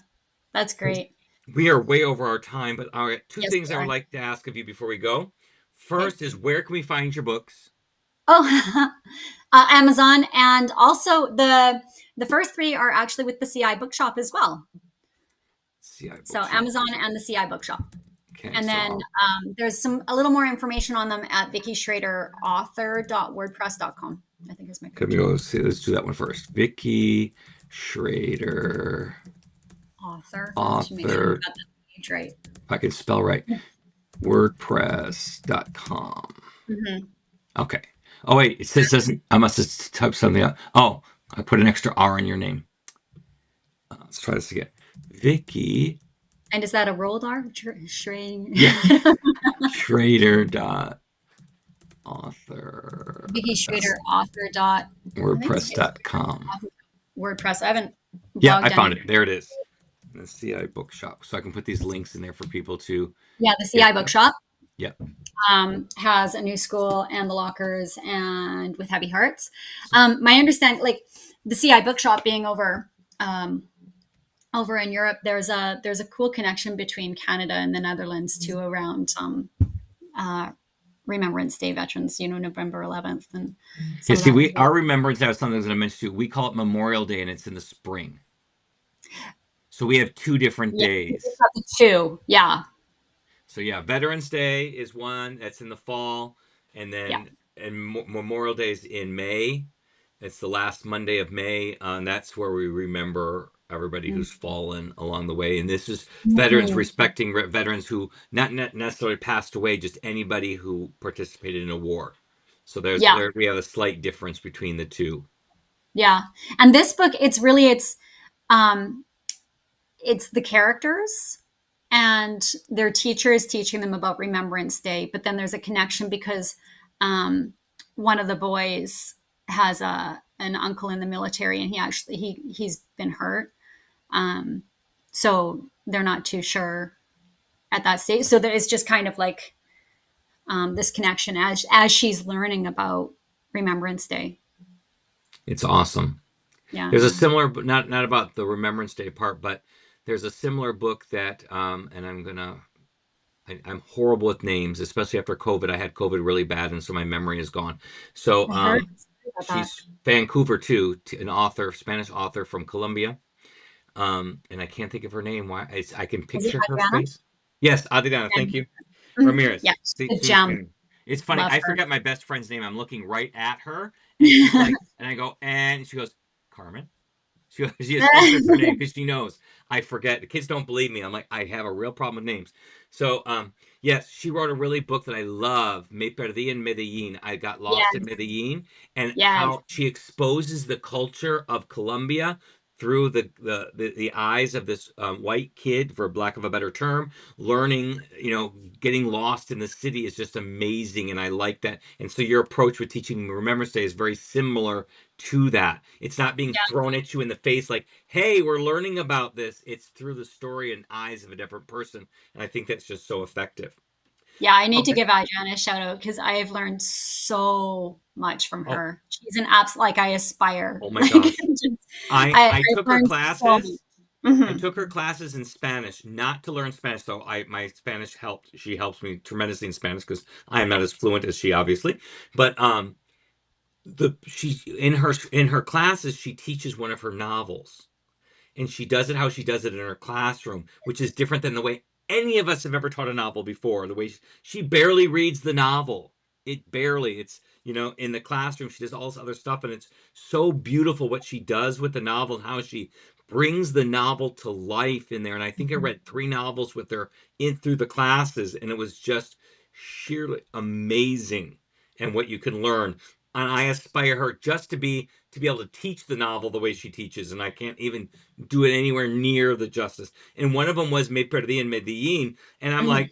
That's great. We are way over our time, but all right, 2 Yes, things we I would are. like to ask of you before we go. Okay. First is, where can we find your books? Oh, Amazon, and also the first three are actually with the CI Bookshop as well. CI So Bookshop. Amazon and the CI Bookshop. Okay, And so then there's a little more information on them at Vicki Schrader author.wordpress.com. I think is my can we page. go see? Let's do that one first. Vicki Schrader, Author, to make sure author. I got the page right. If I can spell right. WordPress.com. Mm-hmm. Okay. Oh wait, it says doesn't. I must have typed something out. Oh, I put an extra R in your name. Let's try this again. Vicki. And is that a rolled R? Schrader. Yeah. Schrader dot author. Vicki That's Schrader author dot. I think it's WordPress.com. WordPress. I haven't Yeah, I blogged found any. it. There it is. The CI Bookshop. So I can put these links in there for people to Yeah, the CI get them. Bookshop Yeah. has a new school and the lockers and with heavy hearts. My understanding, like the CI Bookshop being over in Europe, there's a cool connection between Canada and the Netherlands too, around uh, Remembrance Day veterans. November 11th and Yeah, some of see, that. our Remembrance Day is something that I mentioned too. We call it Memorial Day, and it's in the spring. So we have 2 different Yeah, we've days. got the two. Yeah, So yeah, Veterans Day is one that's in the fall, and Yeah. then Memorial Day is in May. It's the last Monday of May, and that's where we remember everybody who's fallen along the way. And this is veterans Mhm. respecting veterans who not necessarily passed away, just anybody who participated in a war. So Yeah. we have a slight difference between the two. Yeah. And this book, um, it's the characters and their teachers teaching them about Remembrance Day. But then there's a connection because one of the boys has an uncle in the military, and he's been hurt. Um, so they're not too sure at that stage. So there is just kind of like this connection as she's learning about Remembrance Day. It's awesome. Yeah. There's a similar, not about the Remembrance Day part, but there's a similar book that, and I'm horrible with names, especially after COVID. I had COVID really bad, and so my memory is gone. So I heard about that. she's Vancouver too, an author, Spanish author from Colombia. And I can't think of her name. Why? I can Is it picture her Adriana? face. Yes, Adriana. Thank you. Yeah, Ramirez. she's a gem. It's funny. Love I her. forget my best friend's name. I'm looking right at her, and she's like, and I go, and she goes, Carmen. She just answers her name because she knows I forget. The kids don't believe me. I'm like, I have a real problem with names. So, yes, she wrote a really book that I love, Me Perdí en Medellín. I got lost in Yes, Medellín, and yes, how she exposes the culture of Colombia through the eyes of this white kid, for lack of a better term, learning, getting lost in the city is just amazing, and I like that. And so your approach with teaching Remembrance Day is very similar to that. It's not being yeah, thrown at you in the face like, hey, we're learning about this. It's through the story and eyes of a different person. And I think that's just so effective. yeah. I need to Okay. give Adriana a shout out because I have learned so much from Oh, her. She's an apps like I aspire. oh my Like gosh. I I've took her learned so much. classes. I Hmm. took her classes in Spanish, not to learn Spanish. So my Spanish helped. She helps me tremendously in Spanish because I am not as fluent as she, obviously. But the she in her classes she teaches one of her novels, and she does it how she does it in her classroom, which is different than the way any of us have ever taught a novel before. The way she barely reads the novel. It barely. It's, in the classroom, she does all this other stuff, and it's so beautiful what she does with the novel and how she brings the novel to life in there. And I think I read 3 novels with her in through the classes, and it was just sheerly amazing and what you can learn. And I aspire her just to be able to teach the novel the way she teaches, and I can't even do it anywhere near the justice. And one of them was Me Perdí en Medellín, and I'm Hmm. like,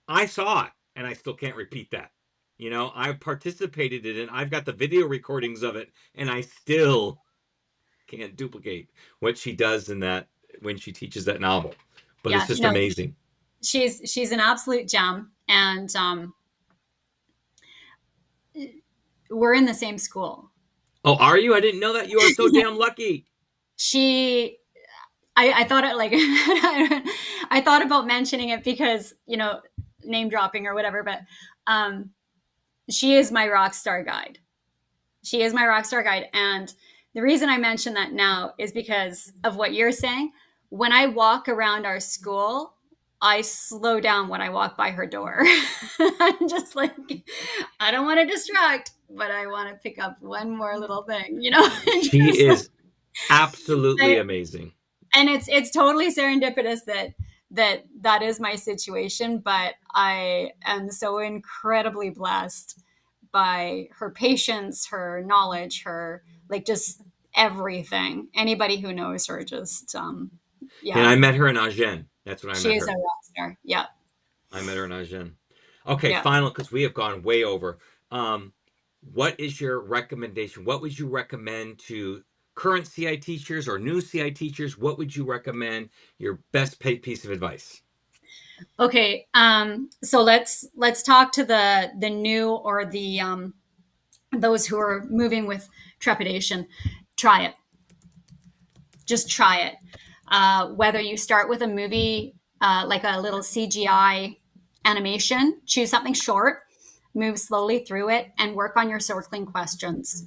I saw it, and I still can't repeat that. I participated in it. I've got the video recordings of it, and I still can't duplicate what she does in that when she teaches that novel. But it's Yeah, just no, amazing. she's an absolute gem, and we're in the same school. Oh, are you? I didn't know that. You are so damn lucky. She I thought it like I thought about mentioning it because name dropping or whatever, but um, she is my rock star guide. She is my rock star guide, and the reason I mention that now is because of what you're saying. When I walk around our school, I slow down when I walk by her door. I'm just like, I don't want to distract, but I want to pick up one more little thing, She just like, is absolutely I, amazing. and it's totally serendipitous that is my situation, but I am so incredibly blessed by her patience, her knowledge, her like just everything. Anybody who knows her just And yeah, I met her in Agen. That's when I she met is a her. rock star. Yeah. I met her in Agen. Okay, Yeah. final, because we have gone way over. Um, what is your recommendation? What would you recommend to current CI teachers or new CI teachers? What would you recommend your best piece of advice? Okay. So let's talk to the new or the those who are moving with trepidation. Try it. Just try it. Whether you start with a movie, like a little CGI animation, choose something short, move slowly through it, and work on your circling questions.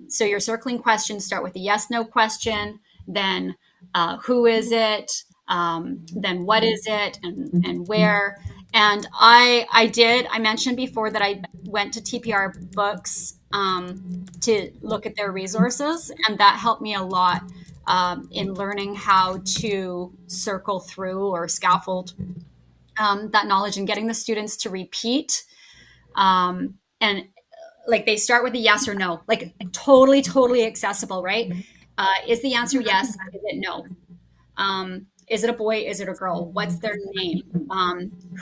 So your circling questions start with a yes no question, then who is it, then what is it, and where. And I mentioned before that I went to TPR books to look at their resources, and that helped me a lot in learning how to circle through or scaffold that knowledge and getting the students to repeat. And like they start with a yes or no, like totally accessible, right? Is the answer yes? Is it no? Is it a boy? Is it a girl? What's their name?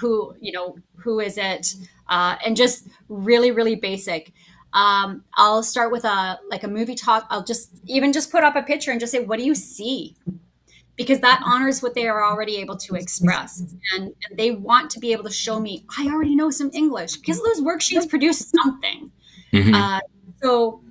Who is it? And just really basic. I'll start with a movie talk. I'll just put up a picture and just say, what do you see? Because that honors what they are already able to express. And they want to be able to show me, I already know some English because those worksheets produce something. Mm-hmm. Uh, so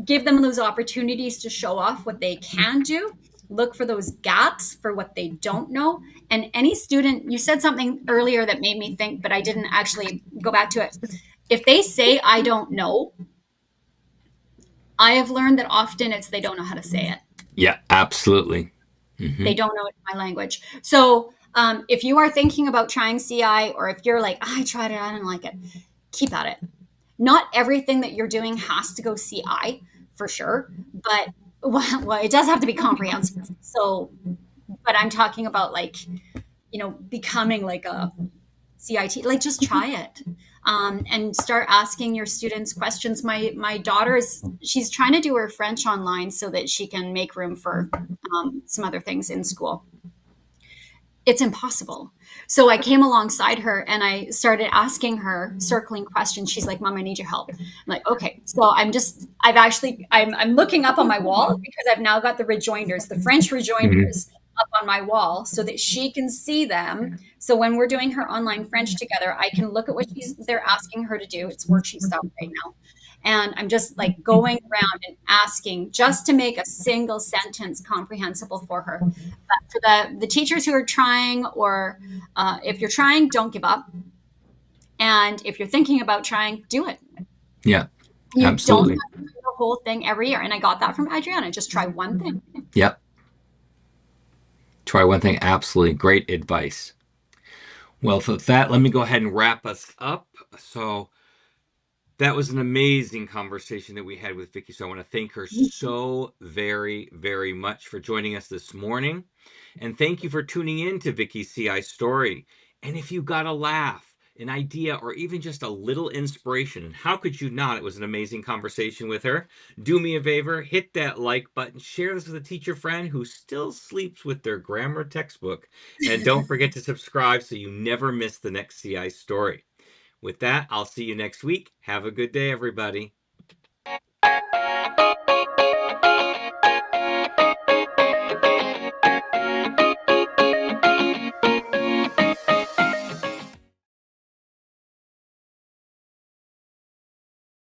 give them those opportunities to show off what they can do. Look for those gaps for what they don't know. And any student, you said something earlier that made me think, but I didn't actually go back to it. If they say, I don't know, I have learned that often it's they don't know how to say it. Yeah, absolutely. Mm-hmm. They don't know it in my language. So if you are thinking about trying CI, or if you're like, I tried it, I didn't like it, keep at it. Not everything that you're doing has to go CI for sure, but well, it does have to be comprehensible. So, but I'm talking about like, becoming like a CIT, like just try it. And start asking your students questions. My daughter's she's trying to do her French online so that she can make room for some other things in school. It's impossible. So I came alongside her and I started asking her circling questions. She's like, Mom, I need your help. I'm like, okay. So I'm looking up on my wall because I've now got the rejoinders, the French Mm-hmm. rejoinders up on my wall so that she can see them. So when we're doing her online French together, I can look at what they're asking her to do. It's worksheet stuff right now. And I'm just like going around and asking just to make a single sentence comprehensible for her. But for the teachers who are trying, or if you're trying, don't give up. And if you're thinking about trying, do it. Yeah, You don't absolutely. have to do the whole thing every year. And I got that from Adriana. Just try one thing. Yep. Try one thing. Absolutely. Great advice. Well, for that, let me go ahead and wrap us up. So that was an amazing conversation that we had with Vicki. So I want to thank her so very much for joining us this morning. And thank you for tuning in to Vicki's CI story. And if you got a laugh, an idea, or even just a little inspiration, and how could you not? It was an amazing conversation with her. Do me a favor, hit that like button, share this with a teacher friend who still sleeps with their grammar textbook. And don't forget to subscribe so you never miss the next CI story. With that, I'll see you next week. Have a good day, everybody.